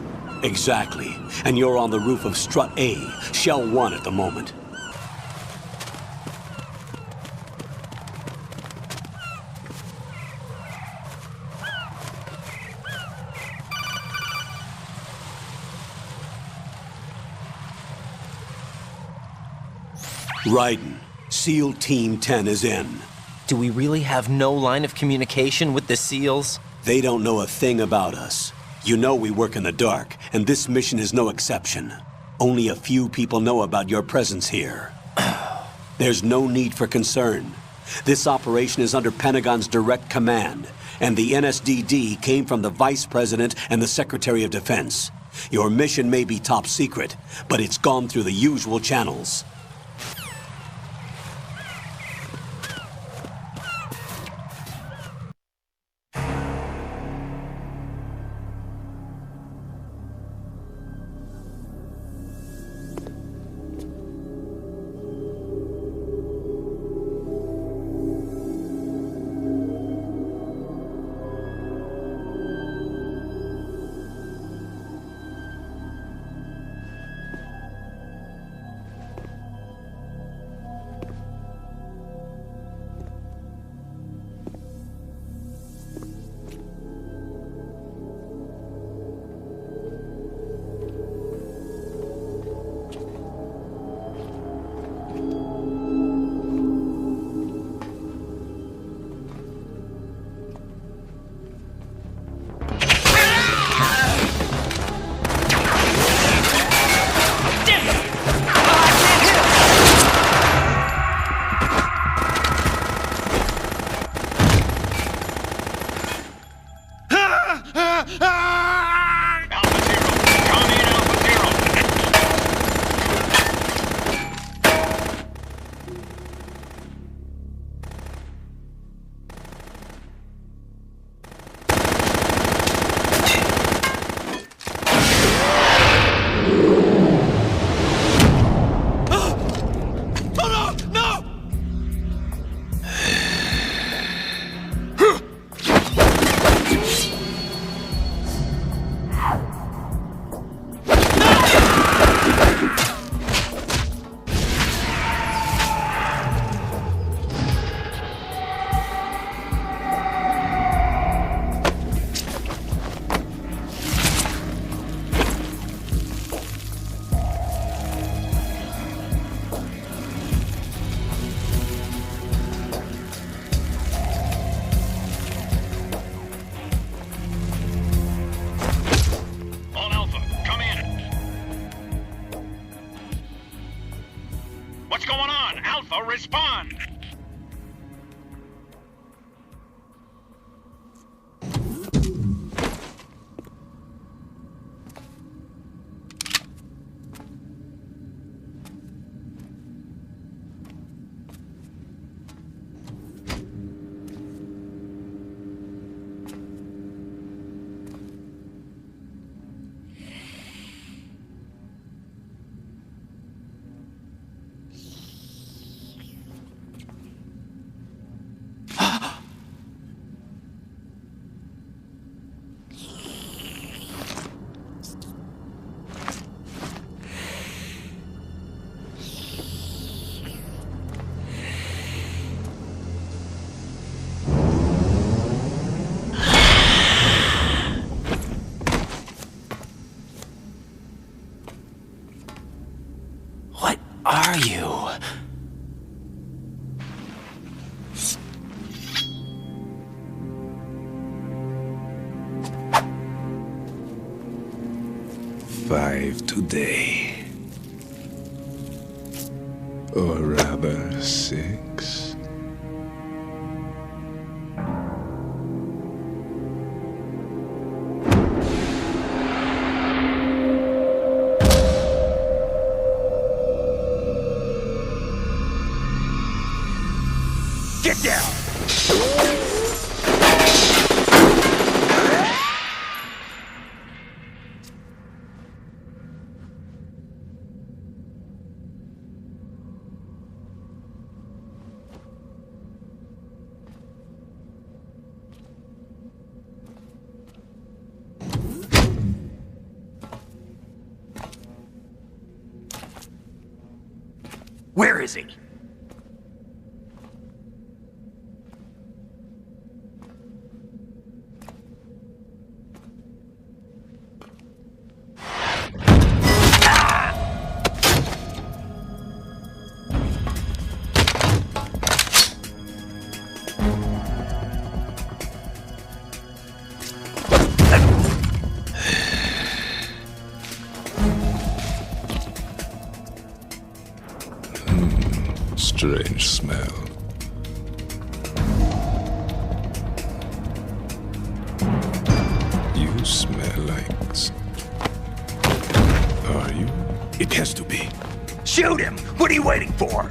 S12: Exactly. And you're on the roof of strut A, shell 1 at the moment. Raiden, SEAL Team 10 is in.
S16: Do we really have no line of communication with the SEALs?
S12: They don't know a thing about us. You know we work in the dark, and this mission is no exception. Only a few people know about your presence here. There's no need for concern. This operation is under Pentagon's direct command, and the NSDD came from the Vice President and the Secretary of Defense. Your mission may be top secret, but it's gone through the usual channels.
S13: What's going on? Alpha, respond!
S16: Are you?
S17: Five today. Or rather, 6.
S13: Get down! Where is he?
S17: Strange smell. You smell like... Are you?
S13: It has to be. Shoot him! What are you waiting for?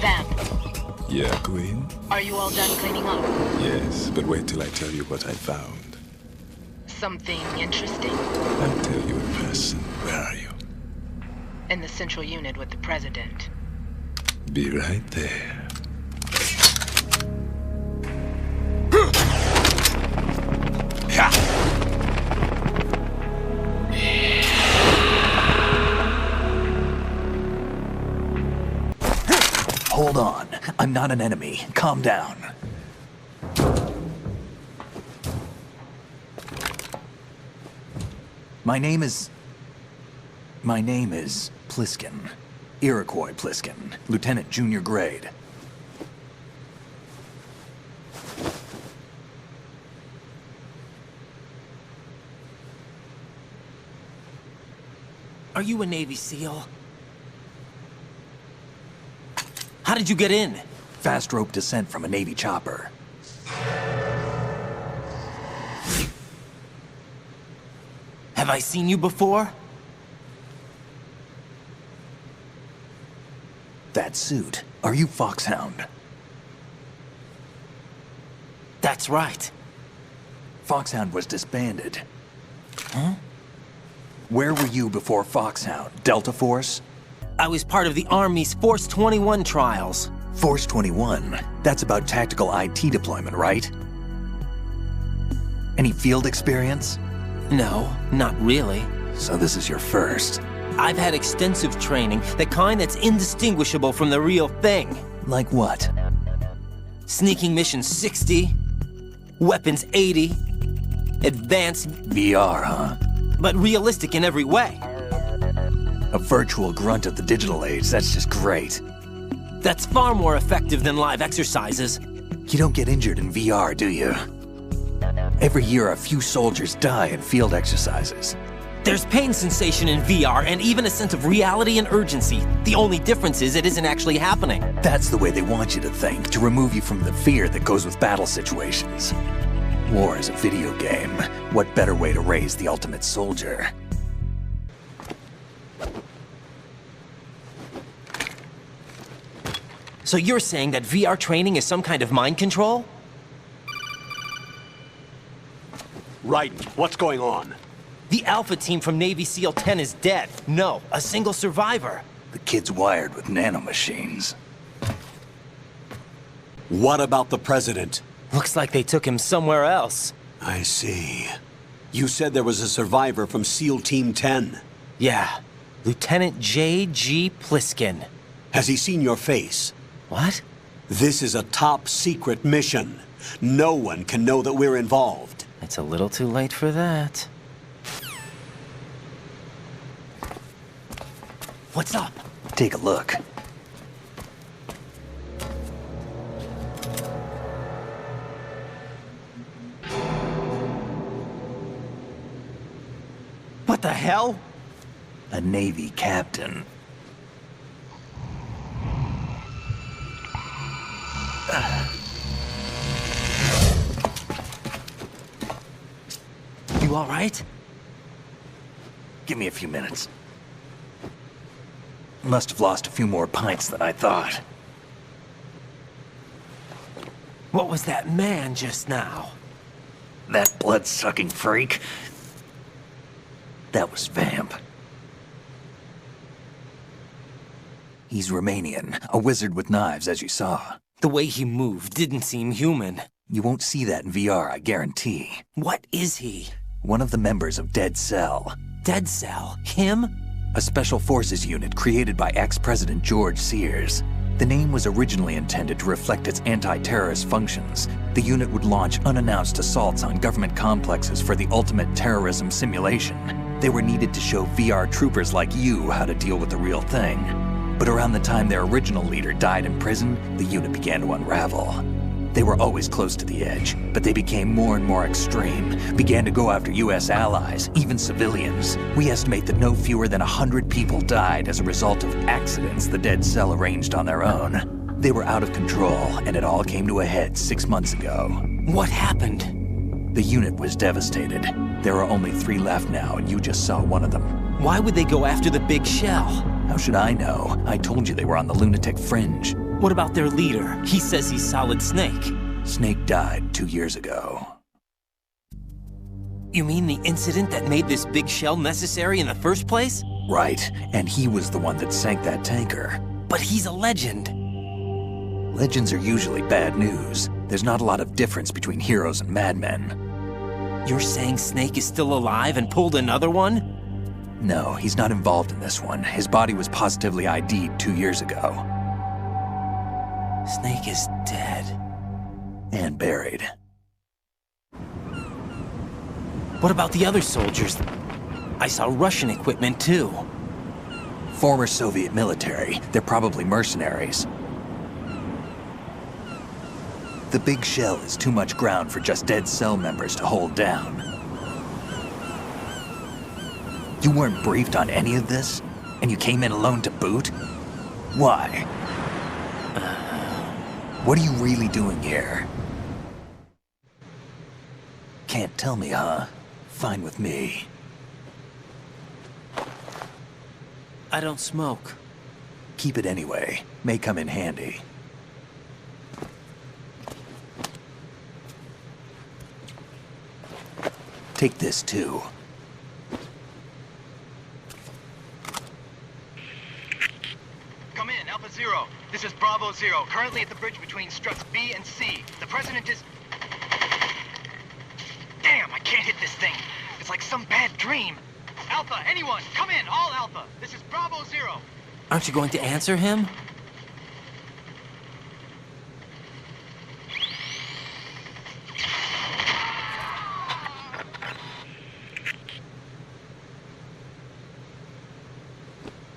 S18: Vamp,
S17: Yeah, Queen?
S18: are you all done cleaning up?
S17: Yes, but wait till I tell you what I found.
S18: Something interesting?
S17: I'll tell you in person. Where are you?
S18: In the central unit with the president.
S17: Be right there.
S1: Hold on. I'm not an enemy. Calm down. My name is Pliskin. Iroquois Pliskin. Lieutenant Junior Grade.
S16: Are you a Navy SEAL? How did you get in?
S1: Fast rope descent from a Navy chopper.
S16: Have I seen you before?
S1: That suit. Are you Foxhound?
S16: That's right.
S1: Foxhound was disbanded. Huh? Where were you before Foxhound? Delta Force?
S16: I was part of the Army's Force 21 trials.
S1: Force 21? That's about tactical IT deployment, right? Any field experience?
S16: No, not really.
S1: So this is your first.
S16: I've had extensive training, the kind that's indistinguishable from the real thing.
S1: Like what?
S16: Sneaking mission 60, weapons 80, advanced...
S1: VR, huh?
S16: But realistic in every way.
S1: A virtual grunt of the digital age, that's just great.
S16: That's far more effective than live exercises.
S1: You don't get injured in VR, do you? Every year, a few soldiers die in field exercises.
S16: There's pain sensation in VR and even a sense of reality and urgency. The only difference is it isn't actually happening.
S1: That's the way they want you to think, to remove you from the fear that goes with battle situations. War is a video game. What better way to raise the ultimate soldier?
S16: So you're saying that VR training is some kind of mind control?
S12: Right. What's going on?
S16: The Alpha team from Navy SEAL 10 is dead. No, a single survivor.
S1: The kid's wired with nanomachines.
S12: What about the president?
S16: Looks like they took him somewhere else.
S12: I see. You said there was a survivor from SEAL Team 10.
S16: Yeah. Lieutenant J.G. Pliskin.
S12: Has he seen your face?
S16: What?
S12: This is a top secret mission. No one can know that we're involved.
S16: It's a little too late for that. What's up?
S1: Take a look.
S16: What the hell?
S1: A Navy captain.
S16: You all right?
S1: Give me a few minutes. Must have lost a few more pints than I thought.
S16: What was that man just now?
S1: That blood-sucking freak? That was Vamp. He's Romanian, a wizard with knives, as you saw.
S16: The way he moved didn't seem human.
S1: You won't see that in VR, I guarantee.
S16: What is he?
S1: One of the members of Dead Cell.
S16: Dead Cell? Him?
S1: A special forces unit created by ex-President George Sears. The name was originally intended to reflect its anti-terrorist functions. The unit would launch unannounced assaults on government complexes for the ultimate terrorism simulation. They were needed to show VR troopers like you how to deal with the real thing. But around the time their original leader died in prison, the unit began to unravel. They were always close to the edge, but they became more and more extreme, began to go after US allies, even civilians. We estimate that no fewer than 100 people died as a result of accidents the Dead Cell arranged on their own. They were out of control, and it all came to a head 6 months ago.
S16: What happened?
S1: The unit was devastated. There are only 3 left now, and you just saw one of them.
S16: Why would they go after the big shell?
S1: How should I know? I told you they were on the lunatic fringe.
S16: What about their leader? He says he's Solid Snake.
S1: Snake died 2 years ago.
S16: You mean the incident that made this big shell necessary in the first place?
S1: Right, and he was the one that sank that tanker.
S16: But he's a legend.
S1: Legends are usually bad news. There's not a lot of difference between heroes and madmen.
S16: You're saying Snake is still alive and pulled another one?
S1: No, he's not involved in this one. His body was positively ID'd 2 years ago.
S16: Snake is dead.
S1: And buried.
S16: What about the other soldiers? I saw Russian equipment too.
S1: Former Soviet military. They're probably mercenaries. The big shell is too much ground for just Dead Cell members to hold down. You weren't briefed on any of this? And you came in alone to boot? Why? What are you really doing here? Can't tell me, huh? Fine with me.
S16: I don't smoke.
S1: Keep it anyway. May come in handy. Take this too.
S13: Come in, Alpha Zero. This is Bravo Zero, currently at the bridge between struts B and C. The President is... Damn, I can't hit this thing. It's like some bad dream. Alpha, anyone, come in, all Alpha. This is Bravo Zero.
S16: Aren't you going to answer him?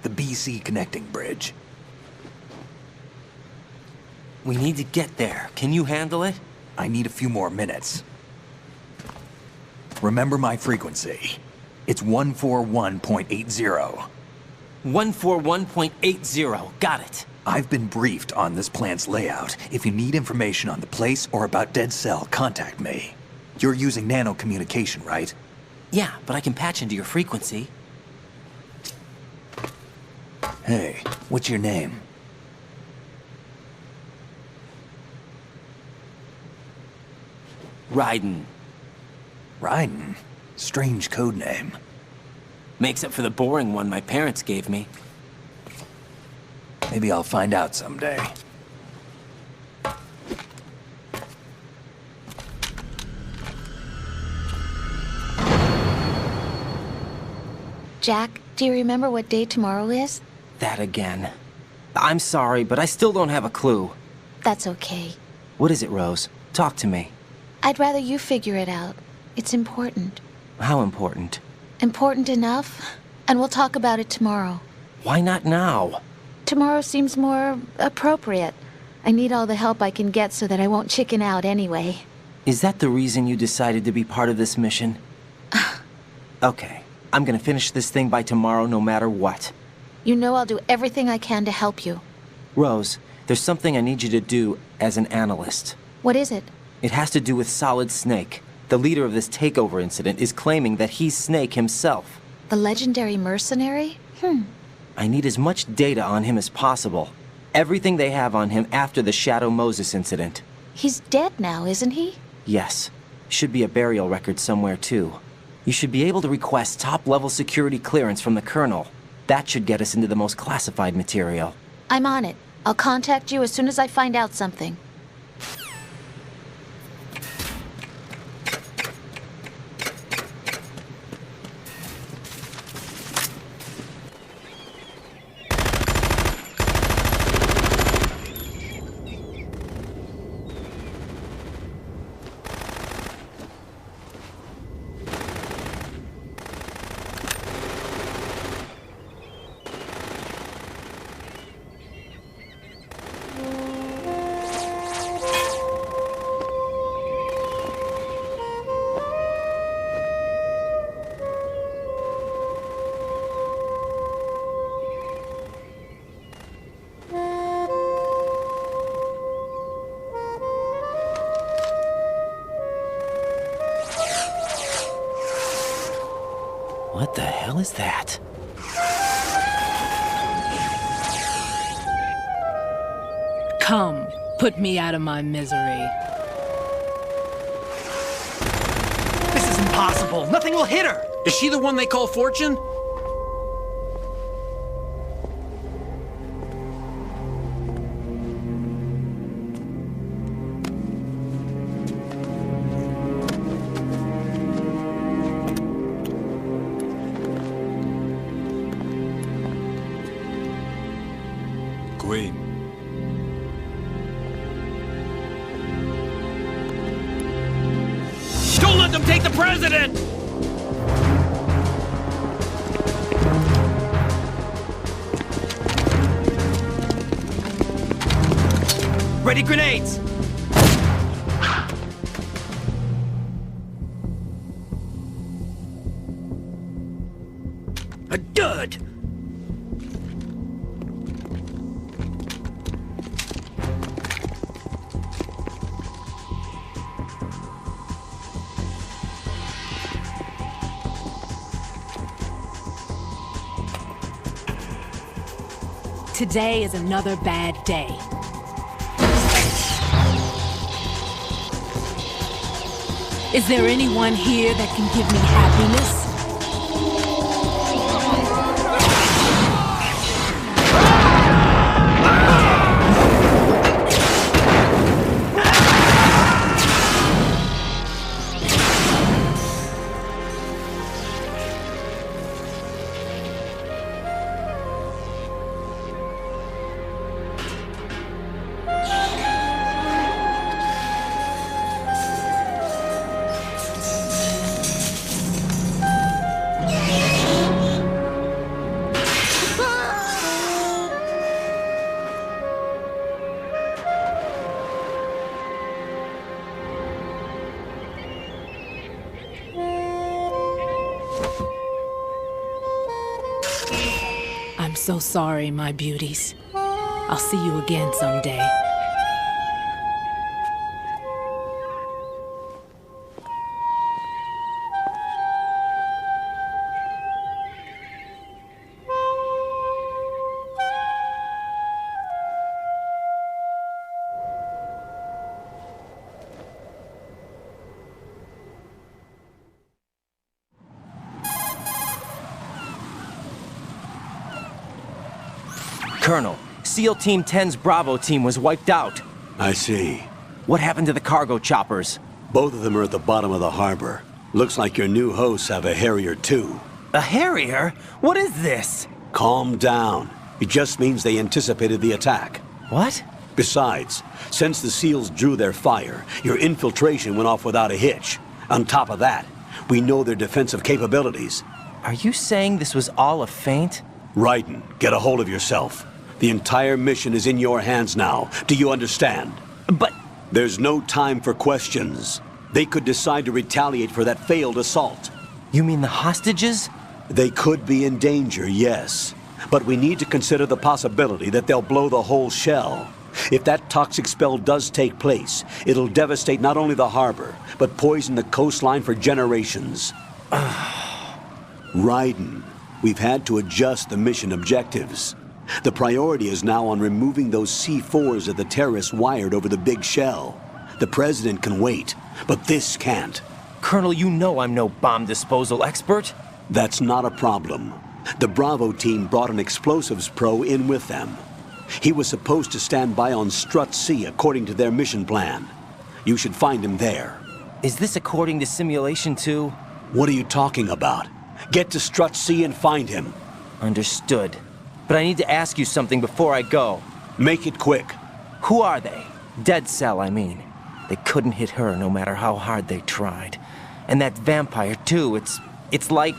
S1: The BC connecting bridge.
S16: We need to get there. Can you handle it?
S1: I need a few more minutes. remember my frequency. It's 141.80.
S16: 141.80. Got it.
S1: I've been briefed on this plant's layout. If you need information on the place or about Dead Cell, contact me. You're using nano communication, right?
S16: Yeah, but I can patch into your frequency.
S1: Hey, what's your name?
S16: Raiden.
S1: Raiden? Strange code name.
S16: Makes up for the boring one my parents gave me.
S1: Maybe I'll find out someday.
S15: Jack, do you remember what day tomorrow is?
S16: That again. I'm sorry, but I still don't have a clue.
S15: That's okay.
S16: What is it, Rose? Talk to me.
S15: I'd rather you figure it out. It's important.
S16: How important?
S15: Important enough, and we'll talk about it tomorrow.
S16: Why not now?
S15: Tomorrow seems more appropriate. I need all the help I can get so that I won't chicken out anyway.
S16: Is that the reason you decided to be part of this mission? Okay, I'm gonna finish this thing by tomorrow no matter what.
S15: You know I'll do everything I can to help you.
S16: Rose, there's something I need you to do as an analyst.
S15: What is it?
S16: It has to do with Solid Snake. The leader of this takeover incident is claiming that he's Snake himself.
S15: The legendary mercenary?
S16: I need as much data on him as possible. Everything they have on him after the Shadow Moses incident.
S15: He's dead now, isn't he?
S16: Yes. Should be a burial record somewhere, too. You should be able to request top-level security clearance from the Colonel. That should get us into the most classified material.
S15: I'm on it. I'll contact you as soon as I find out something.
S16: What the hell is that?
S19: Come, put me out of my misery.
S6: This is impossible. Nothing will hit her. Is she the one they call Fortune?
S17: Queen.
S6: Don't let them take the president! Ready grenades! A dud!
S19: Today is another bad day. Is there anyone here that can give me happiness? I'm so sorry, my beauties. I'll see you again someday.
S16: Colonel, SEAL Team 10's Bravo team was wiped out.
S12: I see.
S16: What happened to the cargo choppers?
S12: Both of them are at the bottom of the harbor. Looks like your new hosts have a Harrier too.
S16: A Harrier? What is this?
S12: Calm down. It just means they anticipated the attack.
S16: What?
S12: Besides, since the SEALs drew their fire, your infiltration went off without a hitch. On top of that, we know their defensive capabilities.
S16: Are you saying this was all a feint?
S12: Raiden, get a hold of yourself. The entire mission is in your hands now. Do you understand?
S16: But...
S12: There's no time for questions. They could decide to retaliate for that failed assault.
S16: You mean the hostages?
S12: They could be in danger, yes. But we need to consider the possibility that they'll blow the whole shell. If that toxic spell does take place, it'll devastate not only the harbor, but poison the coastline for generations. Raiden, we've had to adjust the mission objectives. The priority is now on removing those C4s that the terrorists wired over the big shell. The President can wait, but this can't.
S16: Colonel, you know I'm no bomb disposal expert.
S12: That's not a problem. The Bravo team brought an explosives pro in with them. He was supposed to stand by on Strut C according to their mission plan. You should find him there.
S16: Is this according to simulation too?
S12: What are you talking about? Get to Strut C and find him.
S16: Understood. But I need to ask you something before I go.
S12: Make it quick.
S16: Who are they? Dead Cell, I mean. They couldn't hit her no matter how hard they tried. And that vampire too, it's like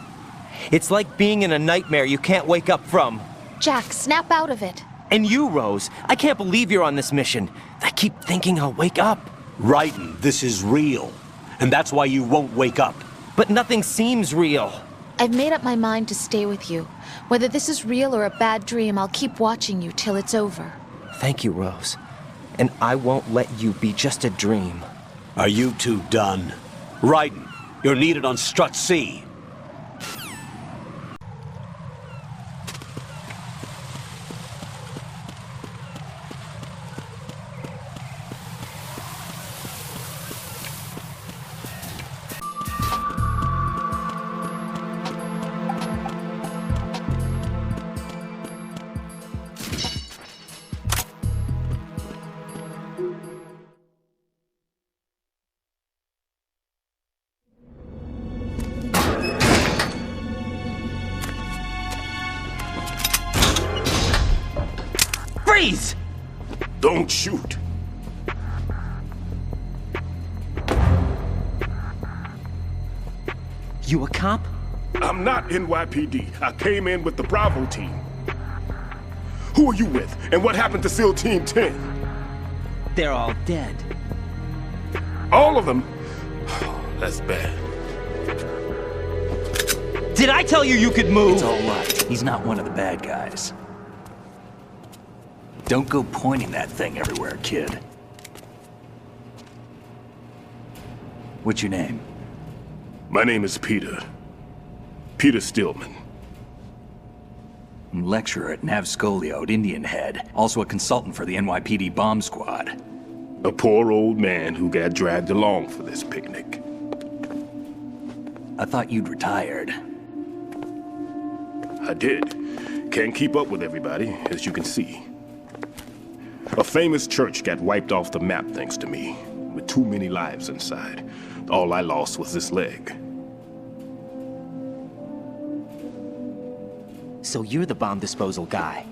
S16: being in a nightmare you can't wake up from.
S15: Jack, snap out of it.
S16: And you, Rose, I can't believe you're on this mission. I keep thinking I'll wake up.
S12: Raiden, this is real. And that's why you won't wake up.
S16: But nothing seems real.
S15: I've made up my mind to stay with you. Whether this is real or a bad dream, I'll keep watching you till it's over.
S16: Thank you, Rose. And I won't let you be just a dream.
S12: Are you two done? Raiden, you're needed on Strut C.
S16: Freeze!
S4: Don't shoot.
S16: You a cop?
S4: I'm not NYPD. I came in with the Bravo team. Who are you with? And what happened to SEAL Team 10?
S16: They're all dead.
S4: All of them? Oh, that's bad.
S16: Did I tell you you could move?
S1: It's all right. He's not one of the bad guys. Don't go pointing that thing everywhere, kid. What's your name?
S4: My name is Peter. Peter Stillman.
S1: Lecturer at Navscolio at Indian Head. Also a consultant for the NYPD bomb squad.
S4: A poor old man who got dragged along for this picnic.
S1: I thought you'd retired.
S4: I did. Can't keep up with everybody, as you can see. A famous church got wiped off the map thanks to me, with too many lives inside. All I lost was this leg.
S16: So you're the bomb disposal guy.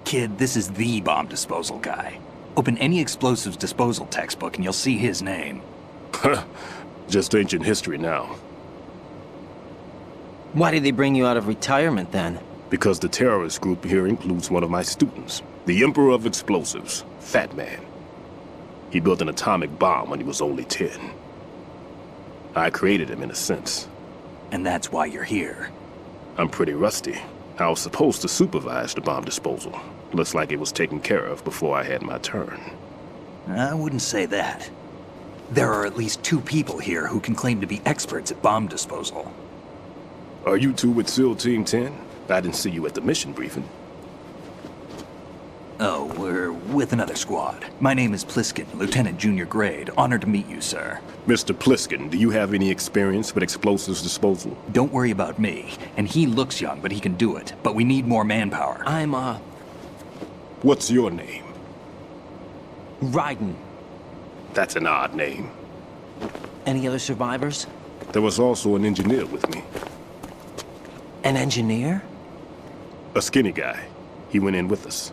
S1: Kid, this is the bomb disposal guy. Open any explosives disposal textbook and you'll see his name.
S4: Just ancient history now.
S16: Why did they bring you out of retirement then?
S4: Because the terrorist group here includes one of my students, the Emperor of Explosives, Fat Man. He built an atomic bomb when he was only 10. I created him in a sense.
S1: And that's why you're here.
S20: I'm pretty rusty. I was supposed to supervise the bomb disposal. Looks like it was taken care of before I had my turn.
S1: I wouldn't say that. There are at least 2 people here who can claim to be experts at bomb disposal.
S20: Are you 2 with SEAL Team 10? I didn't see you at the mission briefing.
S1: Oh, we're with another squad. My name is Pliskin, Lieutenant Junior Grade. Honored to meet you, sir.
S20: Mr. Pliskin, do you have any experience with explosives disposal?
S1: Don't worry about me. And he looks young, but he can do it. But we need more manpower.
S20: What's your name?
S16: Raiden.
S20: That's an odd name.
S16: Any other survivors?
S20: There was also an engineer with me.
S16: An engineer?
S20: A skinny guy. He went in with us.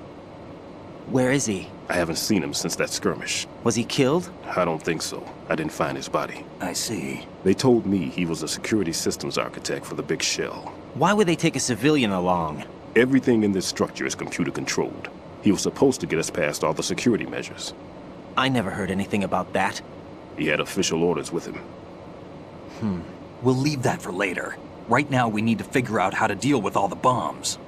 S16: Where is he?
S20: I haven't seen him since that skirmish.
S16: Was he killed?
S20: I don't think so. I didn't find his body.
S1: I see.
S20: They told me he was a security systems architect for the big shell.
S16: Why would they take a civilian along?
S20: Everything in this structure is computer controlled. He was supposed to get us past all the security measures.
S16: I never heard anything about that.
S20: He had official orders with him.
S1: We'll leave that for later. Right now we need to figure out how to deal with all the bombs.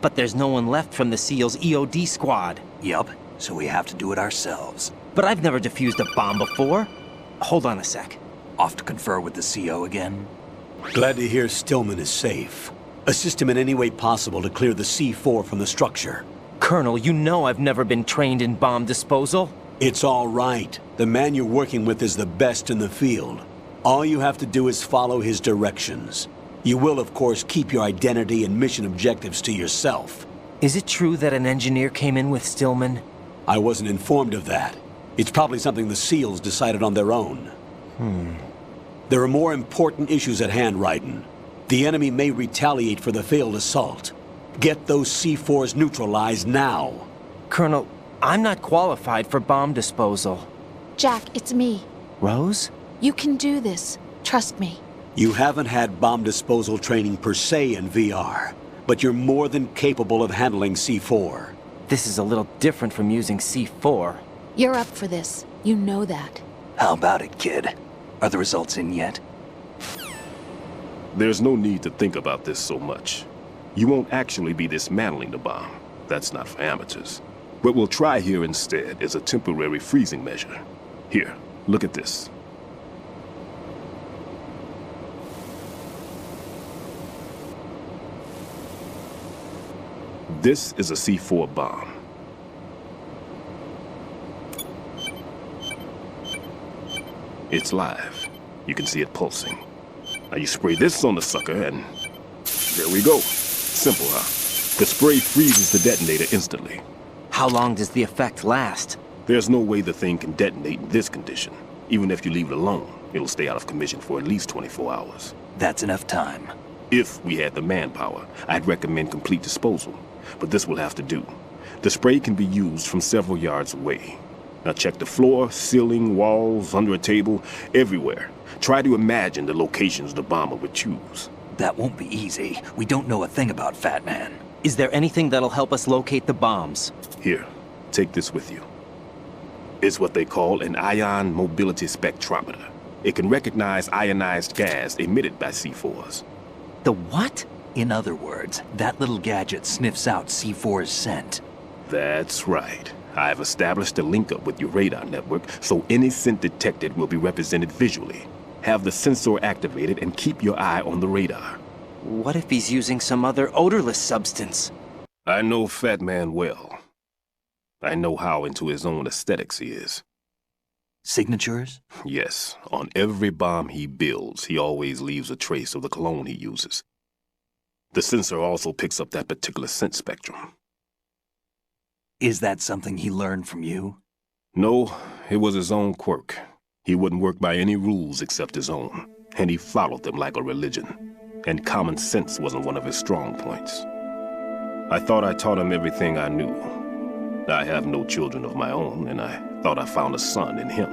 S16: But there's no one left from the SEAL's EOD squad.
S1: Yup, so we have to do it ourselves.
S16: But I've never defused a bomb before. Hold on a sec.
S1: Off to confer with the CO again?
S12: Glad to hear Stillman is safe. Assist him in any way possible to clear the C4 from the structure.
S16: Colonel, you know I've never been trained in bomb disposal.
S12: It's all right. The man you're working with is the best in the field. All you have to do is follow his directions. You will, of course, keep your identity and mission objectives to yourself.
S16: Is it true that an engineer came in with Stillman?
S12: I wasn't informed of that. It's probably something the SEALs decided on their own. There are more important issues at hand, Raiden. The enemy may retaliate for the failed assault. Get those C4s neutralized now.
S16: Colonel, I'm not qualified for bomb disposal.
S15: Jack, it's me.
S16: Rose?
S15: You can do this. Trust me.
S12: You haven't had bomb disposal training per se in VR, but you're more than capable of handling C4.
S16: This is a little different from using C4.
S15: You're up for this. You know that.
S1: How about it, kid? Are the results in yet?
S20: There's no need to think about this so much. You won't actually be dismantling the bomb. That's not for amateurs. What we'll try here instead is a temporary freezing measure. Here, look at this. This is a C4 bomb. It's live. You can see it pulsing. Now you spray this on the sucker and there we go. Simple, huh? The spray freezes the detonator instantly.
S16: How long does the effect last?
S20: There's no way the thing can detonate in this condition. Even if you leave it alone, it'll stay out of commission for at least 24 hours.
S1: That's enough time.
S20: If we had the manpower, I'd recommend complete disposal. But this will have to do. The spray can be used from several yards away. Now check the floor, ceiling, walls, under a table, everywhere. Try to imagine the locations the bomber would choose.
S1: That won't be easy. We don't know a thing about Fat Man.
S16: Is there anything that'll help us locate the bombs?
S20: Here, take this with you. It's what they call an ion mobility spectrometer. It can recognize ionized gas emitted by C4s.
S16: The what?
S1: In other words, that little gadget sniffs out C4's scent.
S20: That's right. I've established a link-up with your radar network, so any scent detected will be represented visually. Have the sensor activated and keep your eye on the radar.
S16: What if he's using some other odorless substance?
S20: I know Fat Man well. I know how into his own aesthetics he is.
S1: Signatures?
S20: Yes. On every bomb he builds, he always leaves a trace of the cologne he uses. The sensor also picks up that particular scent spectrum.
S1: Is that something he learned from you?
S20: No, it was his own quirk. He wouldn't work by any rules except his own, and he followed them like a religion. And common sense wasn't one of his strong points. I thought I taught him everything I knew. I have no children of my own, and I thought I found a son in him.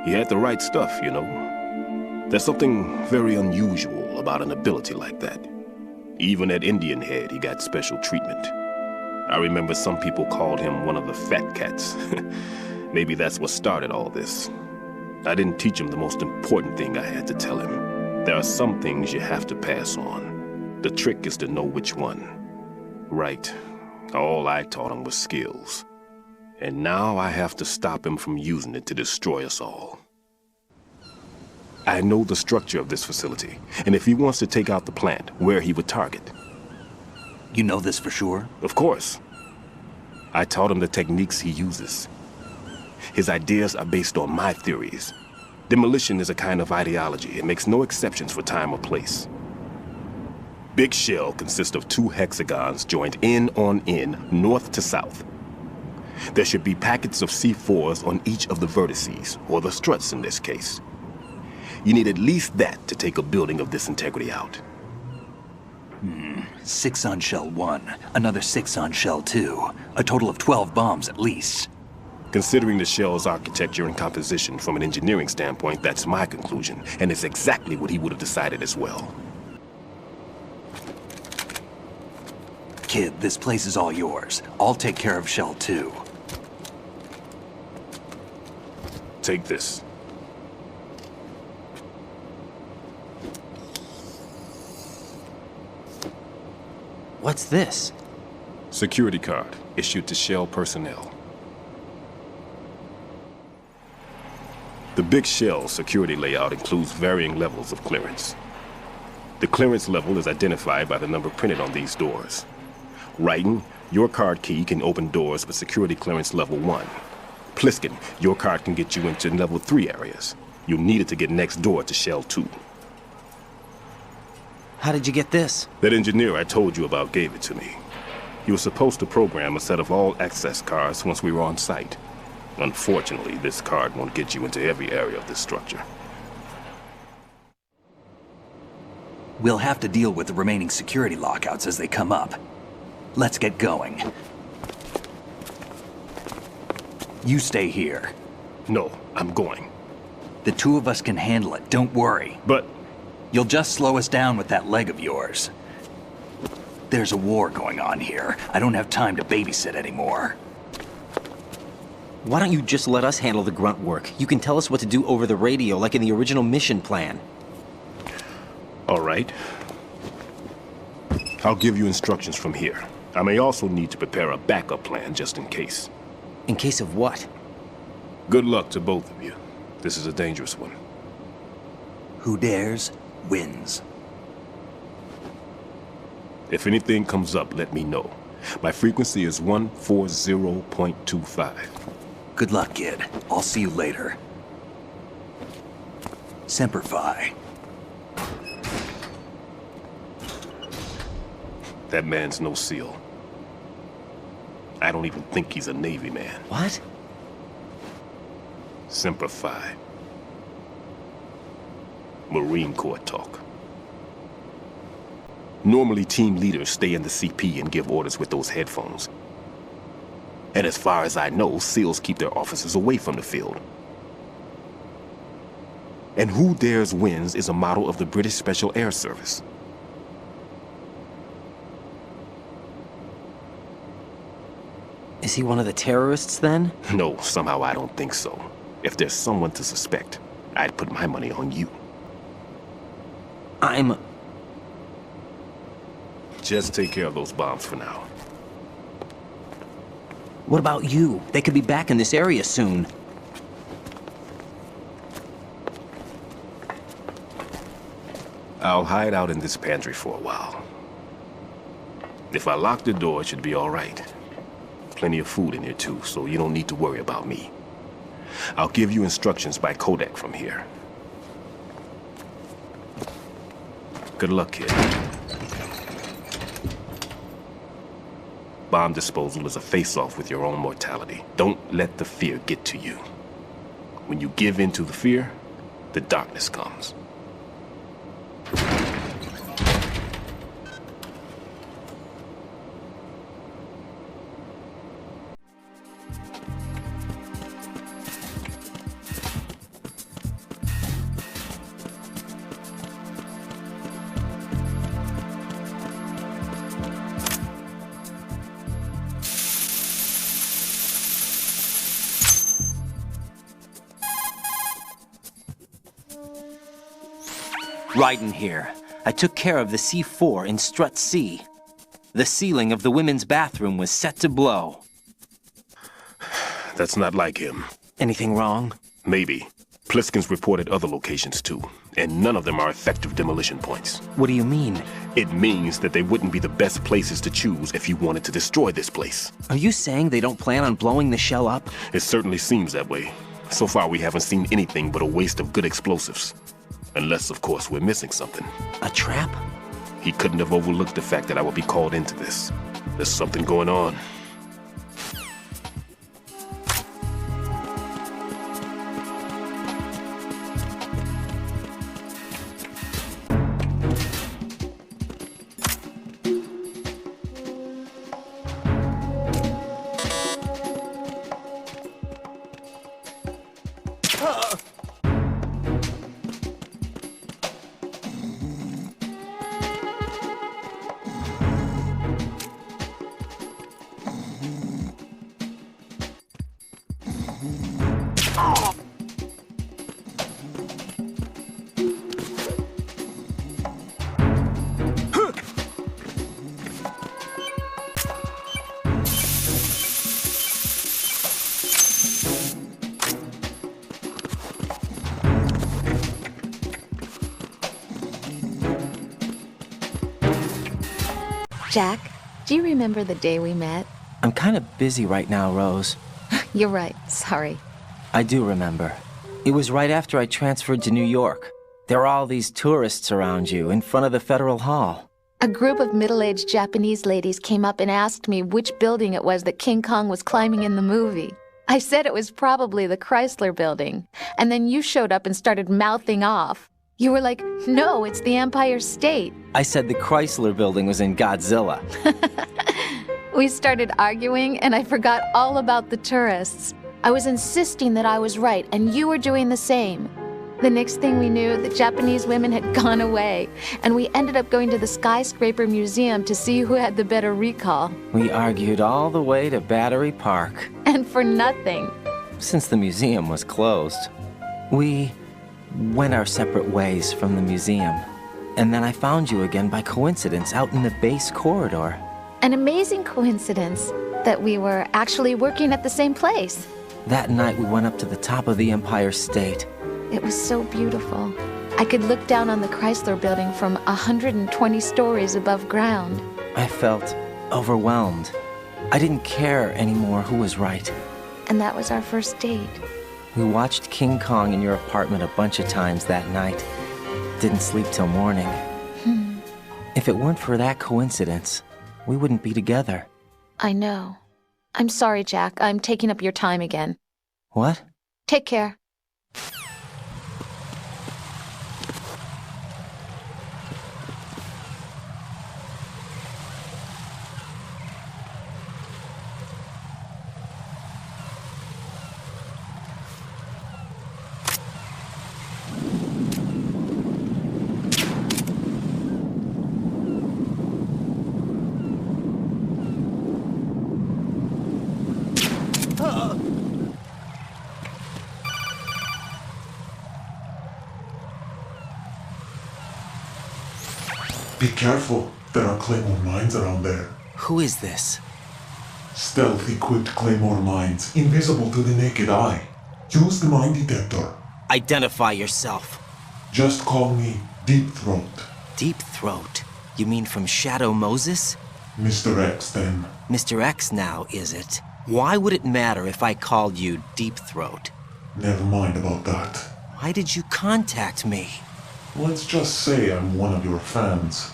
S20: He had the right stuff, you know. There's something very unusual about an ability like that. Even at Indian Head, he got special treatment. I remember some people called him one of the fat cats. Maybe that's what started all this. I didn't teach him the most important thing I had to tell him. There are some things you have to pass on. The trick is to know which one. Right. All I taught him was skills. And now I have to stop him from using it to destroy us all. I know the structure of this facility, and if he wants to take out the plant, where he would target.
S1: You know this for sure?
S20: Of course. I taught him the techniques he uses. His ideas are based on my theories. Demolition is a kind of ideology. It makes no exceptions for time or place. Big shell consists of 2 hexagons joined end on end, north to south. There should be packets of C4s on each of the vertices, or the struts in this case. You need at least that to take a building of this integrity out.
S1: 6 on shell 1, another 6 on shell 2. A total of 12 bombs at least.
S20: Considering the shell's architecture and composition from an engineering standpoint, that's my conclusion, and it's exactly what he would have decided as well.
S1: Kid, this place is all yours. I'll take care of shell 2.
S20: Take this.
S16: What's this?
S20: Security card, issued to Shell personnel. The Big Shell security layout includes varying levels of clearance. The clearance level is identified by the number printed on these doors. Writing, your card key can open doors with security clearance level 1. Pliskin, your card can get you into level 3 areas. You'll need it to get next door to Shell 2.
S16: How did you get this?
S20: That engineer I told you about gave it to me. He was supposed to program a set of all-access cards once we were on site. Unfortunately, this card won't get you into every area of this structure.
S1: We'll have to deal with the remaining security lockouts as they come up. Let's get going. You stay here.
S20: No, I'm going.
S1: The 2 of us can handle it, don't worry.
S20: But...
S1: You'll just slow us down with that leg of yours. There's a war going on here. I don't have time to babysit anymore.
S16: Why don't you just let us handle the grunt work? You can tell us what to do over the radio, like in the original mission plan.
S20: All right. I'll give you instructions from here. I may also need to prepare a backup plan just in case.
S16: In case of what?
S20: Good luck to both of you. This is a dangerous one.
S1: Who dares, wins.
S20: If anything comes up, let me know. My frequency is 140.25.
S1: Good luck, kid. I'll see you later. Semper Fi.
S20: That man's no SEAL. I don't even think he's a Navy man.
S16: What?
S20: Semper Fi. Marine Corps talk. Normally, team leaders stay in the CP and give orders with those headphones. And as far as I know, SEALs keep their officers away from the field. And Who Dares Wins is a motto of the British Special Air Service.
S16: Is he one of the terrorists, then?
S20: No, somehow I don't think so. If there's someone to suspect, I'd put my money on you. Just take care of those bombs for now.
S16: What about you? They could be back in this area soon.
S20: I'll hide out in this pantry for a while. If I lock the door, it should be all right. Plenty of food in here too, so you don't need to worry about me. I'll give you instructions by codec from here. Good luck, kid. Bomb disposal is a face-off with your own mortality. Don't let the fear get to you. When you give in to the fear, the darkness comes.
S16: Riding here. I took care of the C4 in Strut C. The ceiling of the women's bathroom was set to blow.
S20: That's not like him.
S16: Anything wrong?
S20: Maybe. Pliskin's reported other locations too, and none of them are effective demolition points.
S16: What do you mean?
S20: It means that they wouldn't be the best places to choose if you wanted to destroy this place.
S16: Are you saying they don't plan on blowing the shell up?
S20: It certainly seems that way. So far we haven't seen anything but a waste of good explosives. Unless, of course, we're missing something.
S16: A trap?
S20: He couldn't have overlooked the fact that I would be called into this. There's something going on.
S15: Jack, do you remember the day we met?
S16: I'm kind of busy right now, Rose.
S15: You're right, sorry.
S16: I do remember. It was right after I transferred to New York. There are all these tourists around you in front of the Federal Hall.
S15: A group of middle-aged Japanese ladies came up and asked me which building it was that King Kong was climbing in the movie. I said it was probably the Chrysler Building, and then you showed up and started mouthing off. You were like, no, it's the Empire State.
S16: I said the Chrysler Building was in Godzilla.
S15: We started arguing, and I forgot all about the tourists. I was insisting that I was right, and you were doing the same. The next thing we knew, the Japanese women had gone away, and we ended up going to the Skyscraper Museum to see who had the better recall.
S16: We argued all the way to Battery Park.
S15: And for nothing.
S16: Since the museum was closed, we went our separate ways from the museum. And then I found you again by coincidence out in the base corridor.
S15: An amazing coincidence that we were actually working at the same place.
S16: That night we went up to the top of the Empire State.
S15: It was so beautiful. I could look down on the Chrysler Building from 120 stories above ground.
S16: I felt overwhelmed. I didn't care anymore who was right.
S15: And that was our first date.
S16: We watched King Kong in your apartment a bunch of times that night. Didn't sleep till morning. If it weren't for that coincidence, we wouldn't be together.
S15: I know. I'm sorry, Jack. I'm taking up your time again.
S16: What?
S15: Take care.
S10: Be careful, there are claymore mines around there.
S16: Who is this?
S10: Stealth-equipped claymore mines, invisible to the naked eye. Use the mine detector.
S16: Identify yourself.
S10: Just call me Deep Throat.
S16: Deep Throat? You mean from Shadow Moses?
S10: Mr. X, then.
S16: Mr. X now, is it? Why would it matter if I called you Deep Throat?
S10: Never mind about that.
S16: Why did you contact me?
S10: Let's just say I'm one of your fans.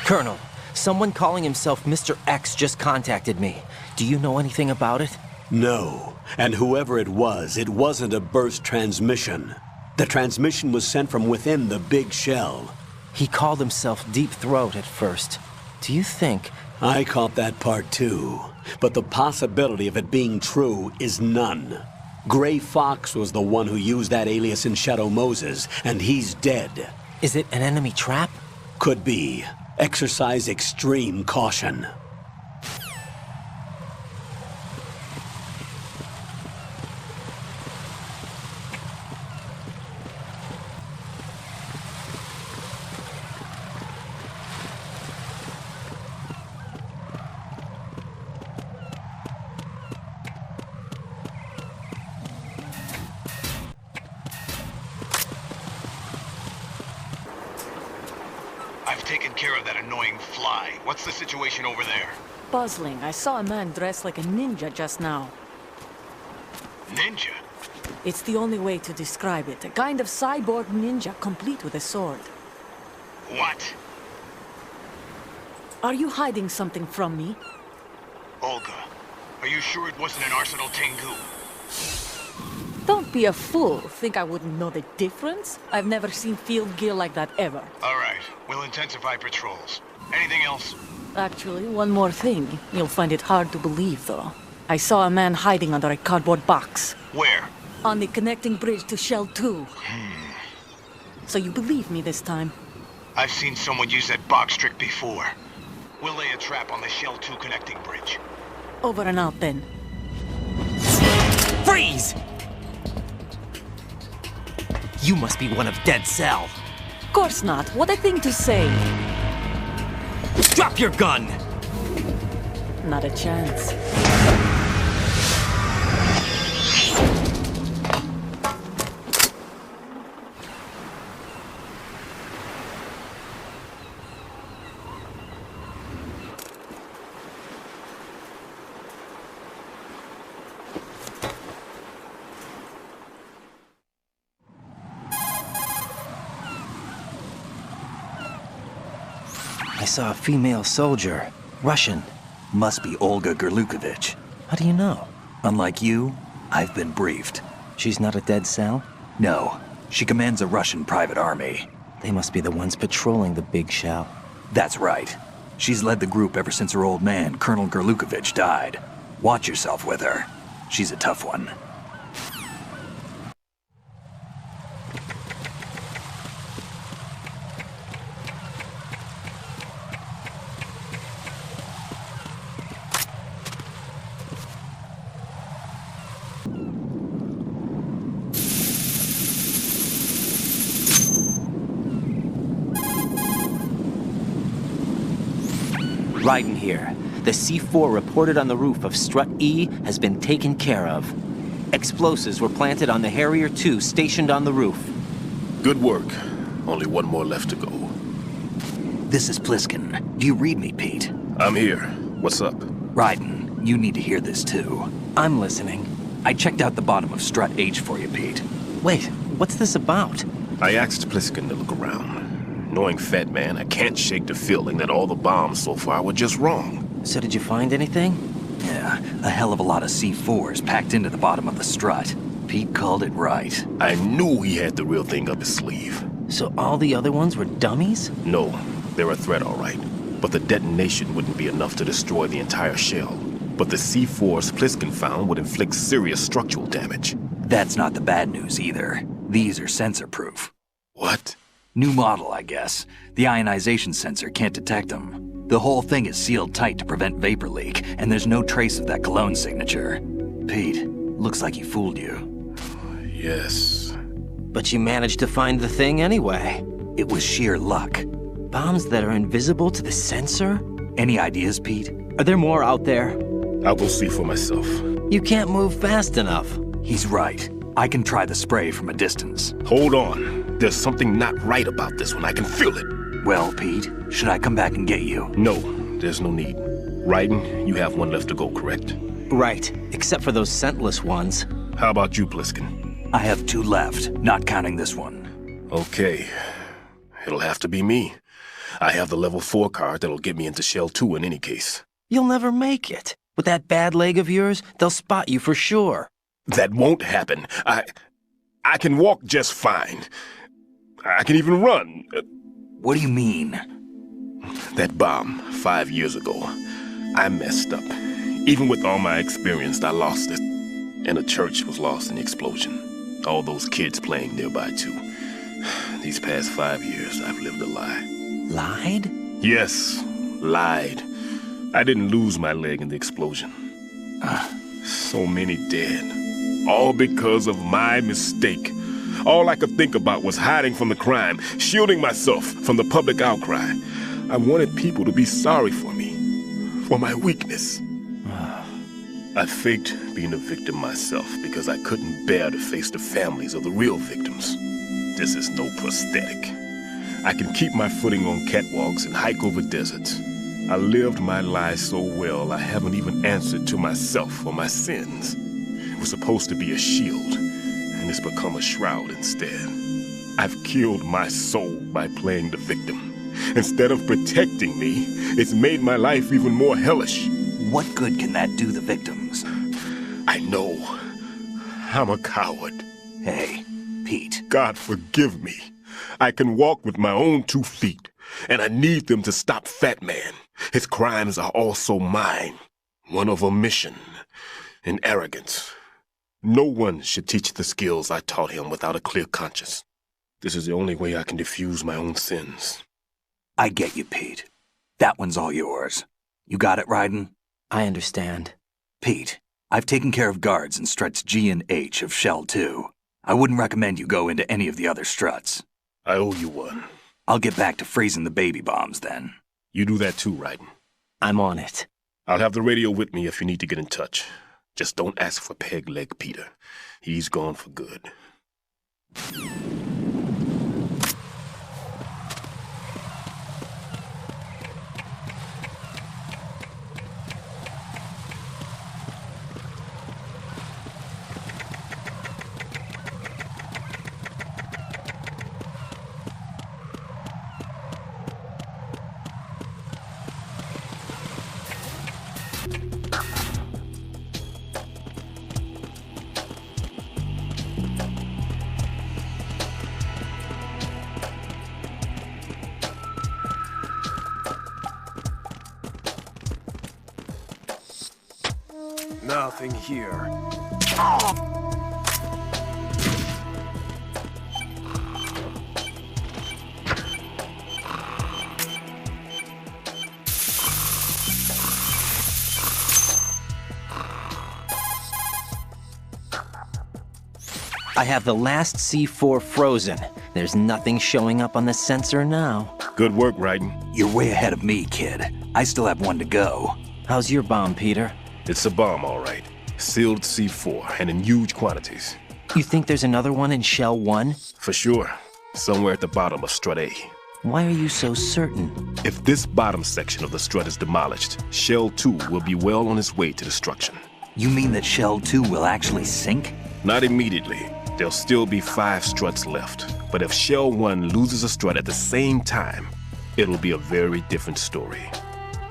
S16: Colonel, someone calling himself Mr. X just contacted me. Do you know anything about it?
S12: No, and whoever it wasn't a burst transmission. The transmission was sent from within the big shell.
S16: He called himself Deep Throat at first. Do you think...
S12: I caught that part too, but the possibility of it being true is none. Gray Fox was the one who used that alias in Shadow Moses, and he's dead.
S16: Is it an enemy trap?
S12: Could be. Exercise extreme caution.
S21: taken care of that annoying fly. What's the situation over there?
S5: Puzzling. I saw a man dressed like a ninja just now.
S21: Ninja?
S5: It's the only way to describe it. A kind of cyborg ninja, complete with a sword.
S21: What?
S5: Are you hiding something from me?
S21: Olga, are you sure it wasn't an Arsenal Tengu?
S5: Don't be a fool. Think I wouldn't know the difference? I've never seen field gear like that ever.
S21: All right, we'll intensify patrols. Anything else?
S5: Actually, one more thing. You'll find it hard to believe, though. I saw a man hiding under a cardboard box.
S21: Where?
S5: On the connecting bridge to Shell 2. So you believe me this time?
S21: I've seen someone use that box trick before. We'll lay a trap on the Shell 2 connecting bridge.
S5: Over and out, then.
S16: Freeze! You must be one of Dead Cell.
S5: Course not. What a thing to say.
S16: Drop your gun!
S5: Not a chance.
S16: I saw a female soldier. Russian.
S1: Must be Olga Gerlukovich.
S16: How do you know?
S1: Unlike you, I've been briefed.
S16: She's not a Dead Cell?
S1: No. She commands a Russian private army.
S16: They must be the ones patrolling the big shell.
S1: That's right. She's led the group ever since her old man, Colonel Gerlukovich, died. Watch yourself with her. She's a tough one.
S16: Raiden here. The C4 reported on the roof of Strut E has been taken care of. Explosives were planted on the Harrier 2 stationed on the roof.
S20: Good work. Only one more left to go.
S1: This is Pliskin. Do you read me, Pete?
S20: I'm here. What's up?
S1: Raiden, you need to hear this too.
S16: I'm listening.
S1: I checked out the bottom of Strut H for you, Pete.
S16: Wait, what's this about?
S20: I asked Pliskin to look around. Knowing Fat Man, I can't shake the feeling that all the bombs so far were just wrong.
S16: So did you find anything?
S1: Yeah, a hell of a lot of C4s packed into the bottom of the strut. Pete called it right.
S20: I knew he had the real thing up his sleeve.
S16: So all the other ones were dummies?
S20: No, they're a threat, all right. But the detonation wouldn't be enough to destroy the entire shell. But the C4s Pliskin found would inflict serious structural damage.
S1: That's not the bad news either. These are sensor-proof.
S20: What?
S1: New model, I guess. The ionization sensor can't detect them. The whole thing is sealed tight to prevent vapor leak, and there's no trace of that cologne signature. Pete, looks like he fooled you.
S20: Yes.
S16: But you managed to find the thing anyway.
S1: It was sheer luck.
S16: Bombs that are invisible to the sensor?
S1: Any ideas, Pete?
S16: Are there more out there?
S20: I'll go see for myself.
S16: You can't move fast enough.
S1: He's right. I can try the spray from a distance.
S20: Hold on. There's something not right about this one. I can feel it.
S1: Well, Pete, should I come back and get you?
S20: No, there's no need. Raiden, you have one left to go, correct?
S16: Right, except for those scentless ones.
S20: How about you, Pliskin?
S1: I have 2 left, not counting this one.
S20: Okay. It'll have to be me. I have the level 4 card that'll get me into Shell 2 in any case.
S16: You'll never make it. With that bad leg of yours, they'll spot you for sure.
S20: That won't happen. I can walk just fine. I can even run.
S1: What do you mean?
S20: That bomb, 5 years ago. I messed up. Even with all my experience, I lost it. And the church was lost in the explosion. All those kids playing nearby, too. These past 5 years, I've lived a lie.
S16: Lied?
S20: Yes, lied. I didn't lose my leg in the explosion. So many dead. All because of my mistake. All I could think about was hiding from the crime, shielding myself from the public outcry. I wanted people to be sorry for me, for my weakness. I faked being a victim myself because I couldn't bear to face the families of the real victims. This is no prosthetic. I can keep my footing on catwalks and hike over deserts. I lived my life so well, I haven't even answered to myself for my sins. It was supposed to be a shield, and it's become a shroud instead. I've killed my soul by playing the victim. Instead of protecting me, it's made my life even more hellish.
S1: What good can that do the victims?
S20: I know. I'm a coward.
S1: Hey, Pete.
S20: God forgive me. I can walk with my own 2 feet, and I need them to stop Fat Man. His crimes are also mine. One of omission and arrogance. No one should teach the skills I taught him without a clear conscience. This is the only way I can diffuse my own sins.
S1: I get you, Pete. That one's all yours. You got it, Raiden?
S16: I understand.
S1: Pete, I've taken care of guards in struts G and H of Shell 2. I wouldn't recommend you go into any of the other struts.
S20: I owe you one.
S1: I'll get back to freezing the baby bombs then.
S20: You do that too, Raiden.
S16: I'm on it.
S20: I'll have the radio with me if you need to get in touch. Just don't ask for Peg Leg Peter. He's gone for good.
S11: Nothing here.
S16: I have the last C4 frozen. There's nothing showing up on the sensor now.
S20: Good work, Raiden.
S1: You're way ahead of me, kid. I still have one to go.
S16: How's your bomb, Peter?
S20: It's a bomb, all right. Sealed C4, and in huge quantities.
S16: You think there's another one in Shell 1?
S20: For sure. Somewhere at the bottom of Strut A.
S16: Why are you so certain?
S20: If this bottom section of the strut is demolished, Shell 2 will be well on its way to destruction.
S1: You mean that Shell 2 will actually sink?
S20: Not immediately. There'll still be 5 struts left. But if Shell 1 loses a strut at the same time, it'll be a very different story.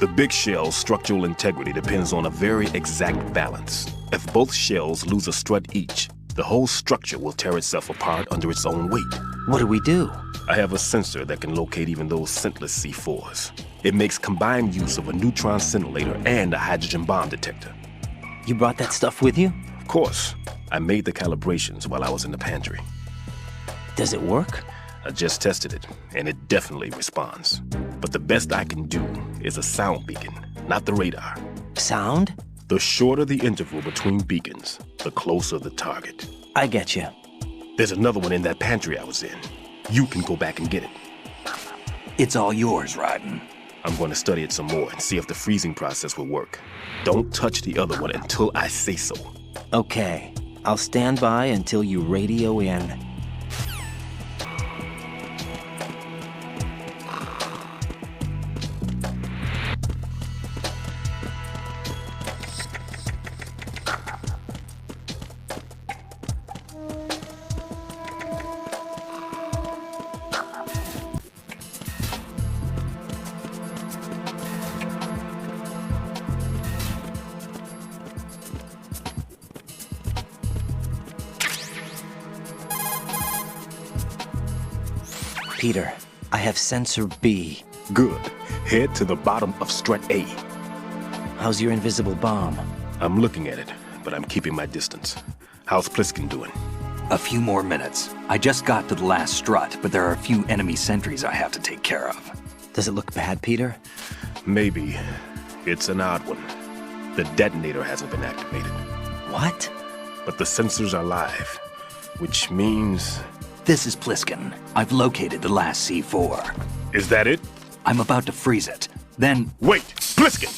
S20: The big shell's structural integrity depends on a very exact balance. If both shells lose a strut each, the whole structure will tear itself apart under its own weight.
S16: What do we do?
S20: I have a sensor that can locate even those scentless C4s. It makes combined use of a neutron scintillator and a hydrogen bomb detector.
S16: You brought that stuff with you?
S20: Of course. I made the calibrations while I was in the pantry.
S16: Does it work?
S20: I just tested it, and it definitely responds. But the best I can do is a sound beacon, not the radar.
S16: Sound?
S20: The shorter the interval between beacons, the closer the target.
S16: I get you.
S20: There's another one in that pantry I was in. You can go back and get it.
S1: It's all yours, Raiden.
S20: I'm going to study it some more and see if the freezing process will work. Don't touch the other one until I say so.
S16: Okay. I'll stand by until you radio in. Peter, I have sensor B.
S20: Good. Head to the bottom of strut A.
S16: How's your invisible bomb?
S20: I'm looking at it, but I'm keeping my distance. How's Pliskin doing?
S1: A few more minutes. I just got to the last strut, but there are a few enemy sentries I have to take care of.
S16: Does it look bad, Peter?
S20: Maybe. It's an odd one. The detonator hasn't been activated.
S16: What?
S20: But the sensors are live, which means...
S1: This is Pliskin. I've located the last C4.
S20: Is that it?
S1: I'm about to freeze it. Then...
S20: Wait! Pliskin!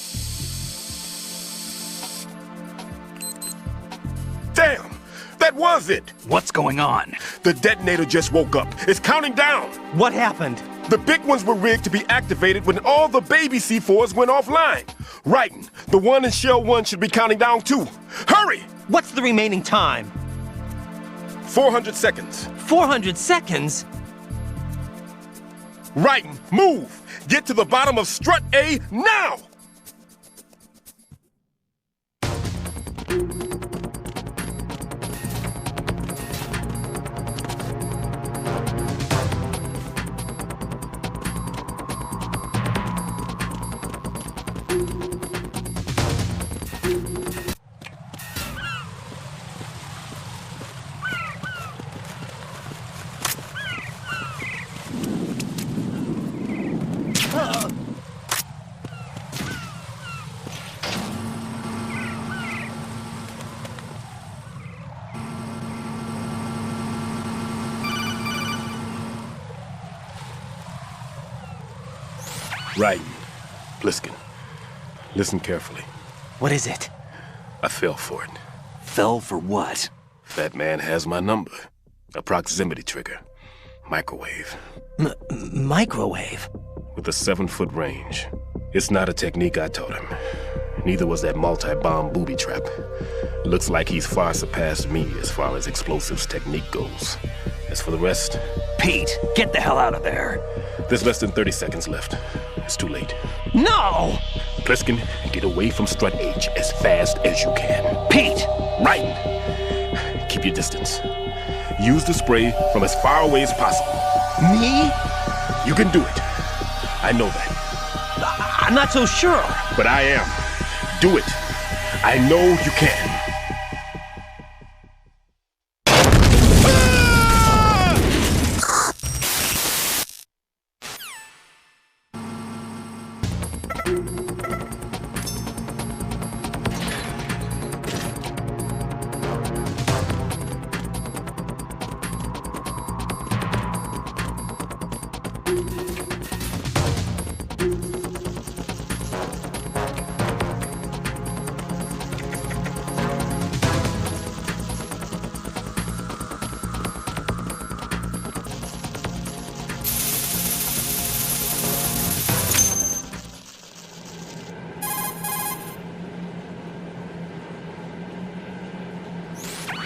S20: Damn! That worked!
S4: was it?
S1: What's going on?
S4: The detonator just woke up. It's counting down.
S16: What happened?
S4: The big ones were rigged to be activated when all the baby C4s went offline. Right, the one in Shell 1 should be counting down too. Hurry!
S16: What's the remaining time?
S4: 400 seconds.
S16: 400 seconds?
S4: Right, move! Get to the bottom of strut A now!
S20: Right. Pliskin, listen carefully.
S16: What is it?
S20: I fell for it.
S1: Fell for what?
S20: That man has my number. A proximity trigger. Microwave.
S16: Microwave?
S20: With a 7-foot range. It's not a technique I taught him. Neither was that multi-bomb booby trap. Looks like he's far surpassed me as far as explosives technique goes. As for the rest...
S1: Pete, get the hell out of there.
S20: There's less than 30 seconds left. It's too late.
S16: No!
S20: Pliskin, get away from strut H as fast as you can.
S1: Pete!
S20: Right! Keep your distance. Use the spray from as far away as possible.
S16: Me?
S20: You can do it. I know that.
S16: I'm not so sure.
S20: But I am. Do it. I know you can.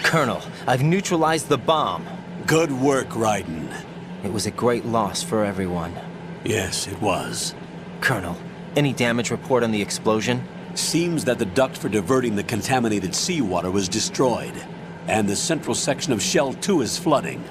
S16: Colonel, I've neutralized the bomb.
S12: Good work, Raiden.
S16: It was a great loss for everyone.
S12: Yes, it was.
S16: Colonel, any damage report on the explosion?
S12: Seems that the duct for diverting the contaminated seawater was destroyed, and the central section of Shell 2 is flooding.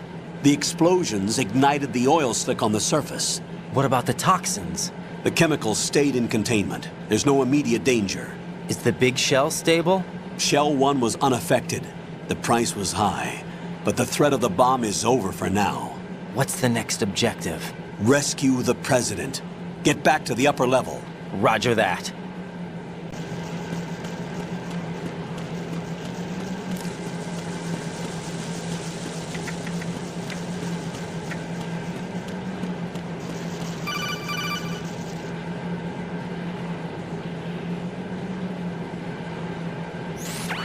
S12: The explosions ignited the oil slick on the surface.
S16: What about the toxins?
S12: The chemicals stayed in containment. There's no immediate danger.
S16: Is the big shell stable?
S12: Shell 1 was unaffected. The price was high, but the threat of the bomb is over for now.
S16: What's the next objective?
S12: Rescue the President. Get back to the upper level.
S16: Roger that.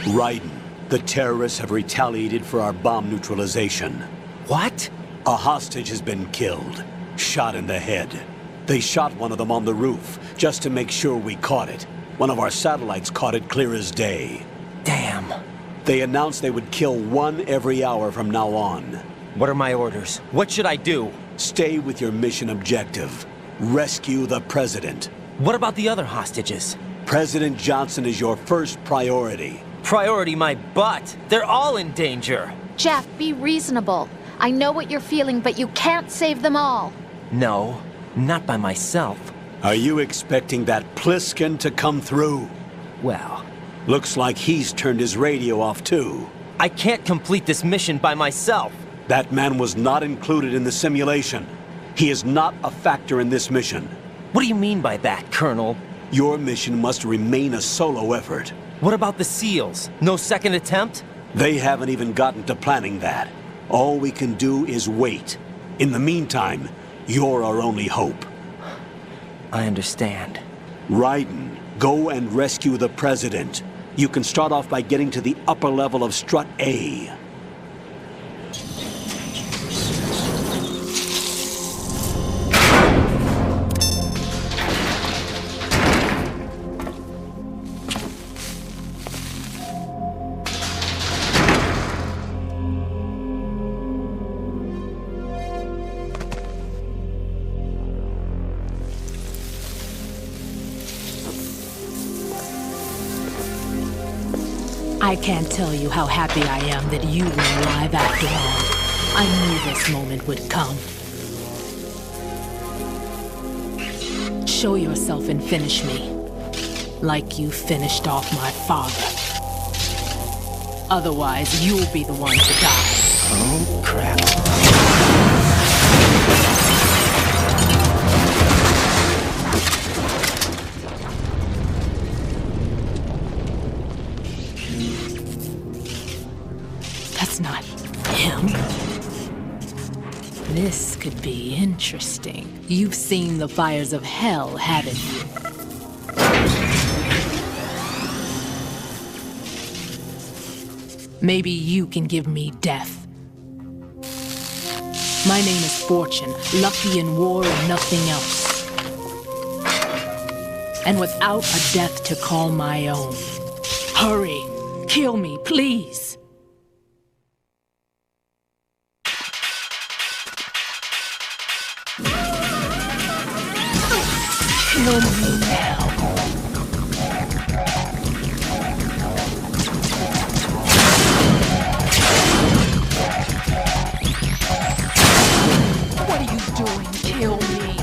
S12: Raiden, the terrorists have retaliated for our bomb neutralization.
S16: What?
S12: A hostage has been killed, shot in the head. They shot one of them on the roof, just to make sure we caught it. One of our satellites caught it clear as day.
S16: Damn.
S12: They announced they would kill one every hour from now on.
S16: What are my orders? What should I do?
S12: Stay with your mission objective. Rescue the President.
S16: What about the other hostages?
S12: President Johnson is your first priority.
S16: Priority my butt. They're all in danger.
S15: Jeff, be reasonable. I know what you're feeling, but you can't save them all.
S16: No, not by myself.
S12: Are you expecting that Pliskin to come through?
S16: Well...
S12: Looks like he's turned his radio off too.
S16: I can't complete this mission by myself.
S12: That man was not included in the simulation. He is not a factor in this mission.
S16: What do you mean by that, Colonel?
S12: Your mission must remain a solo effort.
S16: What about the SEALs? No second attempt?
S12: They haven't even gotten to planning that. All we can do is wait. In the meantime, you're our only hope.
S16: I understand.
S12: Raiden, go and rescue the President. You can start off by getting to the upper level of Strut A.
S19: I can't tell you how happy I am that you were alive after all. I knew this moment would come. Show yourself and finish me. Like you finished off my father. Otherwise, you'll be the one to die.
S16: Oh, crap.
S19: That's not him. This could be interesting. You've seen the fires of hell, haven't you? Maybe you can give me death. My name is Fortune, lucky in war and nothing else. And without a death to call my own. Hurry, kill me, please. Kill me now. What are you doing? Kill me.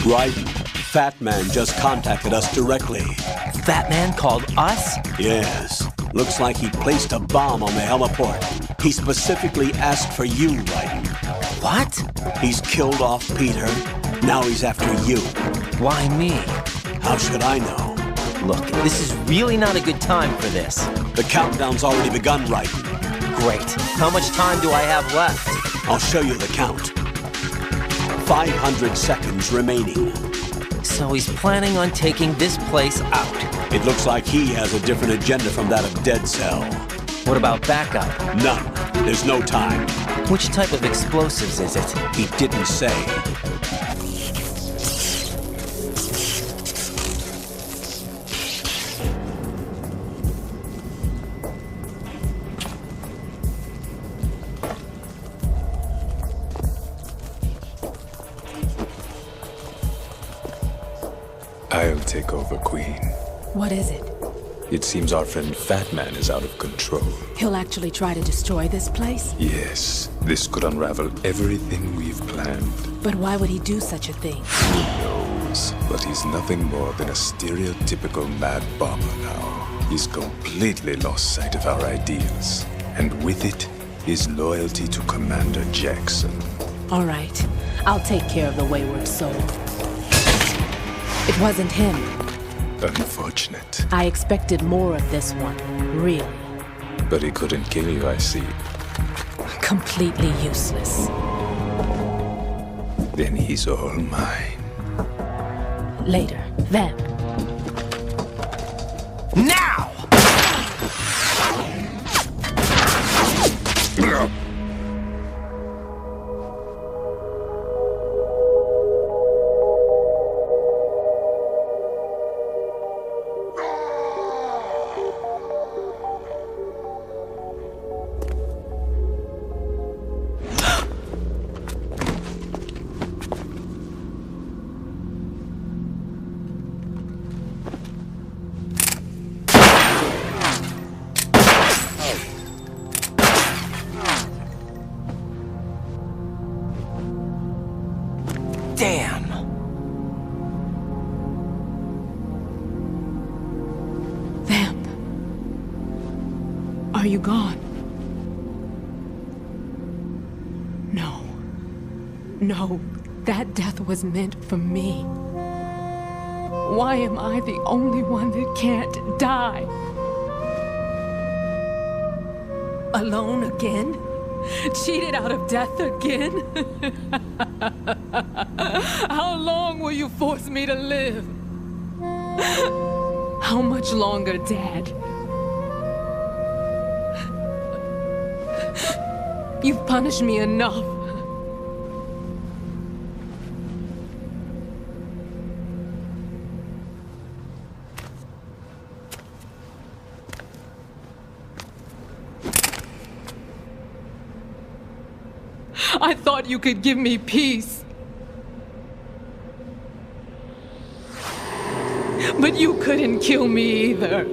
S12: Right. Fat Man just contacted us directly.
S16: Fat Man called us?
S12: Yes. Looks like he placed a bomb on the heliport. He specifically asked for you, Raiden.
S16: What?
S12: He's killed off Peter. Now he's after you.
S16: Why me?
S12: How should I know?
S16: Look, this is really not a good time for this.
S12: The countdown's already begun, Raiden.
S16: Great. How much time do I have left?
S12: I'll show you the count. 500 seconds remaining.
S16: So he's planning on taking this place out.
S12: It looks like he has a different agenda from that of Dead Cell.
S16: What about backup?
S12: None. There's no time.
S16: Which type of explosives is it?
S12: He didn't say.
S17: I'll take over, Queen.
S19: What is it?
S17: It seems our friend Fat Man is out of control.
S19: He'll actually try to destroy this place?
S17: Yes, this could unravel everything we've planned.
S19: But why would he do such a thing?
S17: Who knows? But he's nothing more than a stereotypical mad bomber now. He's completely lost sight of our ideals. And with it, his loyalty to Commander Jackson.
S19: All right. I'll take care of the wayward soul. It wasn't him.
S17: Unfortunate.
S19: I expected more of this one, really.
S17: But he couldn't kill you, I see.
S19: Completely useless.
S17: Then he's all mine.
S19: Later. Then.
S16: Now! Damn!
S19: Vamp. Are you gone? No. No. that death was meant for me. Why am I the only one that can't die? Alone again? Cheated out of death again? How long will you force me to live? How much longer, Dad? You've punished me enough. I thought you could give me peace. But you couldn't kill me either.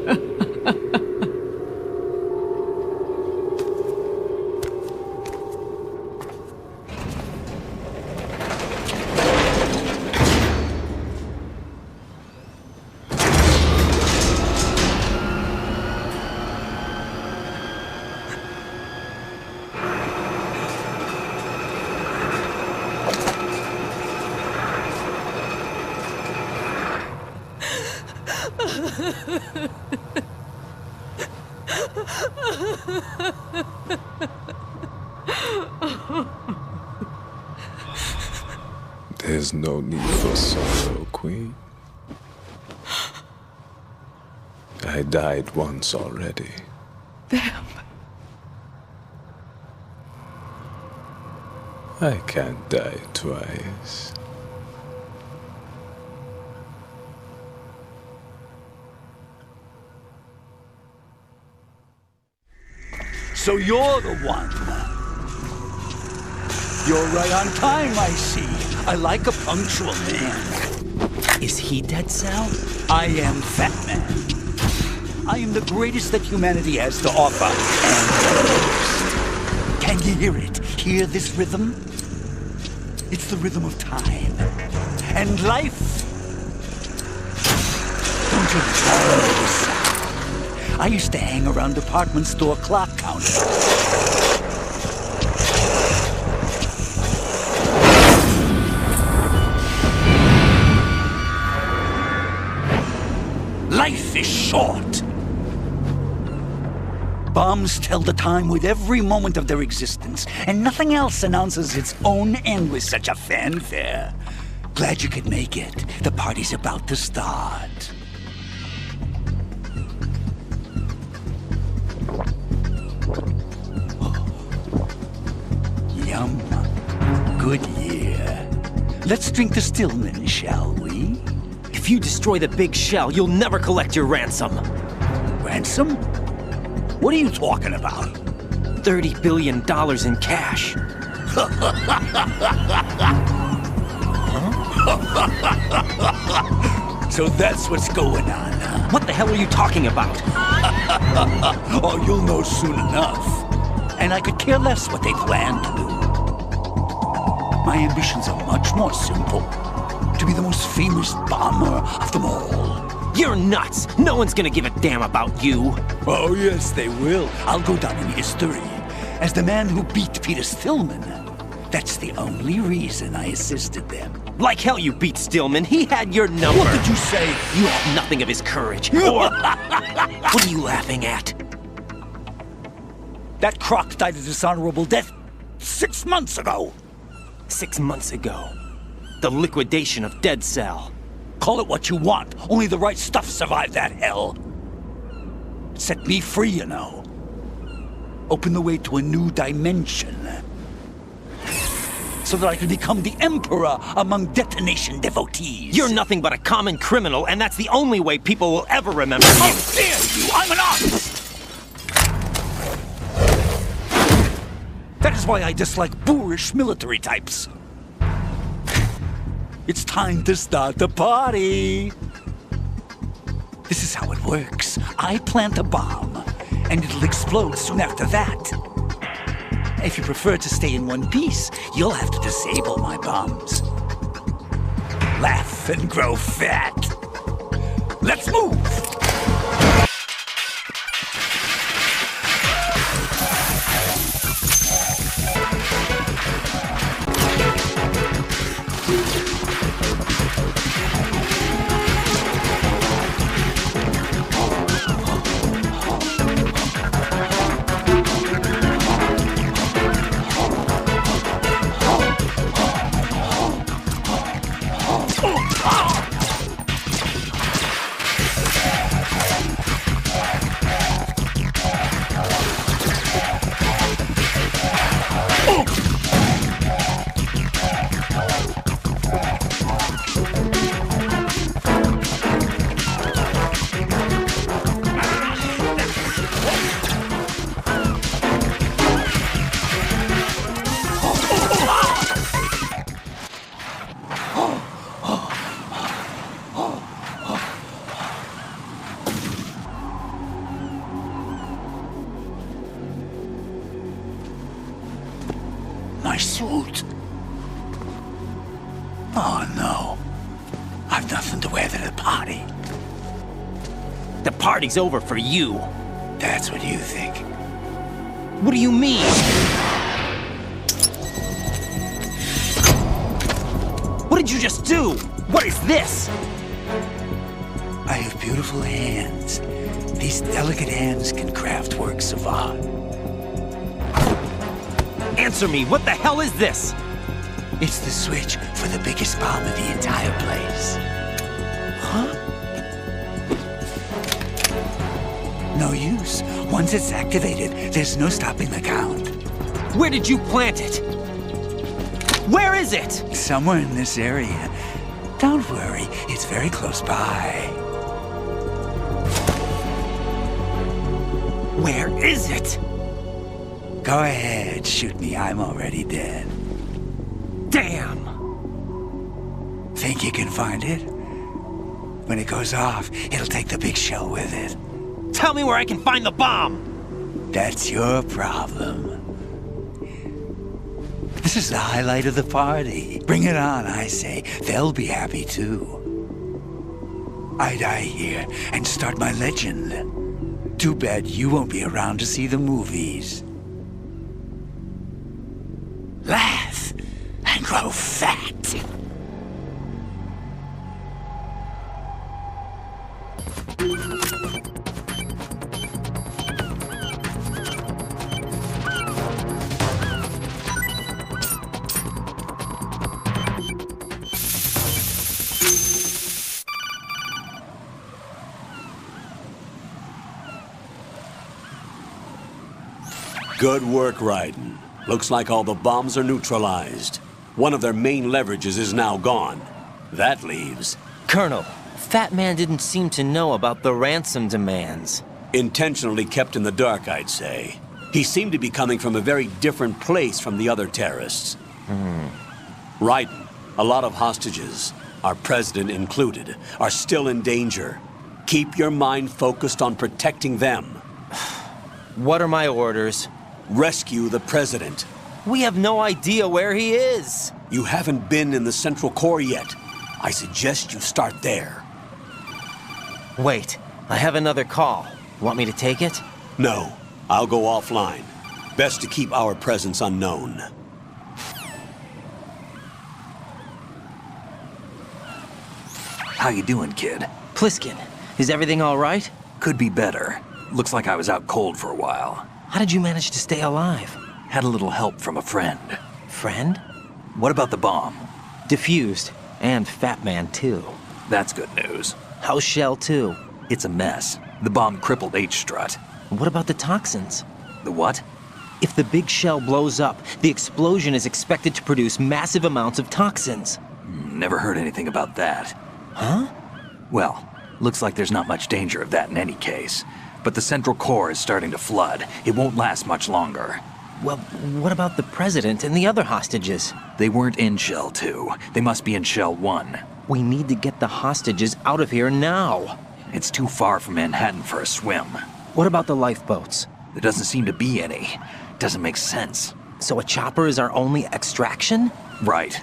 S17: There's no need for sorrow, Queen. I died once already.
S19: Them.
S17: I can't die twice.
S7: So you're the one. You're right on time, I see. I like a punctual man.
S16: Is he Dead Cell?
S7: I am Fat Man. I am the greatest that humanity has to offer, and the most. Can you hear it? Hear this rhythm? It's the rhythm of time. And life. Don't you know this sound? I used to hang around department store clock counters. Life is short. Bombs tell the time with every moment of their existence, and nothing else announces its own end with such a fanfare. Glad you could make it. The party's about to start. Oh. Yum. Good year. Let's drink to Stillman, shall we?
S16: If you destroy the big shell, you'll never collect your ransom.
S7: Ransom? What are you talking about?
S16: $30 billion in cash.
S7: So that's what's going on, huh?
S16: What the hell are you talking about?
S7: Oh, you'll know soon enough. And I could care less what they plan to do. My ambitions are much more simple. To be the most famous bomber of them all.
S16: You're nuts! No one's gonna give a damn about you!
S7: Oh, yes, they will. I'll go down in history as the man who beat Peter Stillman. That's the only reason I assisted them.
S16: Like hell you beat Stillman. He had your number.
S7: What did you say?
S16: You have nothing of his courage. Or... What are you laughing at?
S7: That croc died a dishonorable death 6 months ago.
S16: 6 months ago. The liquidation of Dead Cell.
S7: Call it what you want. Only the right stuff survived that hell. It set me free, you know. Opened the way to a new dimension. So that I could become the emperor among detonation devotees.
S16: You're nothing but a common criminal, and that's the only way people will ever remember you.
S7: How dare you! I'm an artist! That is why I dislike boorish military types. It's time to start the party. This is how it works. I plant a bomb, and it'll explode soon after that. If you prefer to stay in one piece, you'll have to disable my bombs. Laugh and grow fat. Let's move! my suit. Oh no. I've nothing to wear to the party.
S16: The party's over for you.
S7: That's what you think.
S16: What do you mean? What did you just do? What is this?
S7: I have beautiful hands. These delicate hands can craft works of art.
S16: Answer me, what the hell is this?
S7: It's the switch for the biggest bomb in the entire place.
S16: Huh?
S7: No use. Once it's activated, there's no stopping the count.
S16: Where did you plant it? Where is it?
S7: Somewhere in this area. Don't worry, it's very close by.
S16: Where is it?
S7: Go ahead, shoot me. I'm already dead.
S16: Damn!
S7: Think you can find it? When it goes off, it'll take the big shell with it.
S16: Tell me where I can find the bomb!
S7: That's your problem. This is the highlight of the party. Bring it on, I say. They'll be happy too. I die here and start my legend. Too bad you won't be around to see the movies. Laugh and grow fat.
S12: Good work, Raiden. Looks like all the bombs are neutralized. One of their main leverages is now gone. That leaves...
S16: Colonel, Fat Man didn't seem to know about the ransom demands.
S12: Intentionally kept in the dark, I'd say. He seemed to be coming from a very different place from the other terrorists. Raiden, a lot of hostages, our president included, are still in danger. Keep your mind focused on protecting them.
S16: What are my orders?
S12: Rescue the president.
S16: We have no idea where he is.
S12: You haven't been in the Central Core yet. I suggest you start there.
S16: Wait, I have another call. Want me to take it?
S12: No, I'll go offline. Best to keep our presence unknown.
S1: How you doing, kid?
S16: Pliskin, is everything all right?
S1: Could be better. Looks like I was out cold for a while.
S16: How did you manage to stay alive?
S1: Had a little help from a friend.
S16: Friend?
S1: What about the bomb?
S16: Defused. And Fat Man, too.
S1: That's good news.
S16: How's Shell 2?
S1: It's a mess. The bomb crippled H-Strut.
S16: What about the toxins?
S1: The what?
S16: If the big shell blows up, the explosion is expected to produce massive amounts of toxins.
S1: Never heard anything about that.
S16: Huh?
S1: Well, looks like there's not much danger of that in any case. But the Central Core is starting to flood. It won't last much longer.
S16: Well, what about the President and the other hostages?
S1: They weren't in Shell 2. They must be in Shell 1.
S16: We need to get the hostages out of here now.
S1: It's too far from Manhattan for a swim.
S16: What about the lifeboats?
S1: There doesn't seem to be any. Doesn't make sense.
S16: So a chopper is our only extraction?
S1: Right.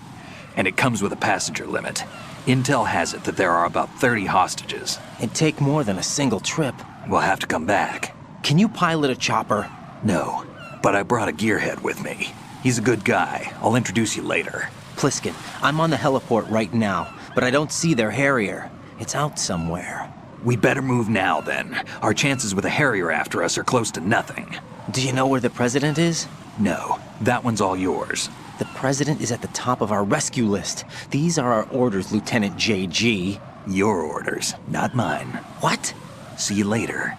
S1: And it comes with a passenger limit. Intel has it that there are about 30 hostages.
S16: It'd take more than a single trip.
S1: We'll have to come back.
S16: Can you pilot a chopper?
S1: No, but I brought a gearhead with me. He's a good guy. I'll introduce you later.
S16: Pliskin, I'm on the heliport right now, but I don't see their Harrier. It's out somewhere.
S1: We better move now, then. Our chances with a Harrier after us are close to nothing.
S16: Do you know where the President is?
S1: No, that one's all yours.
S16: The President is at the top of our rescue list. These are our orders, Lieutenant JG.
S1: Your orders, not mine.
S16: What?
S1: See you later.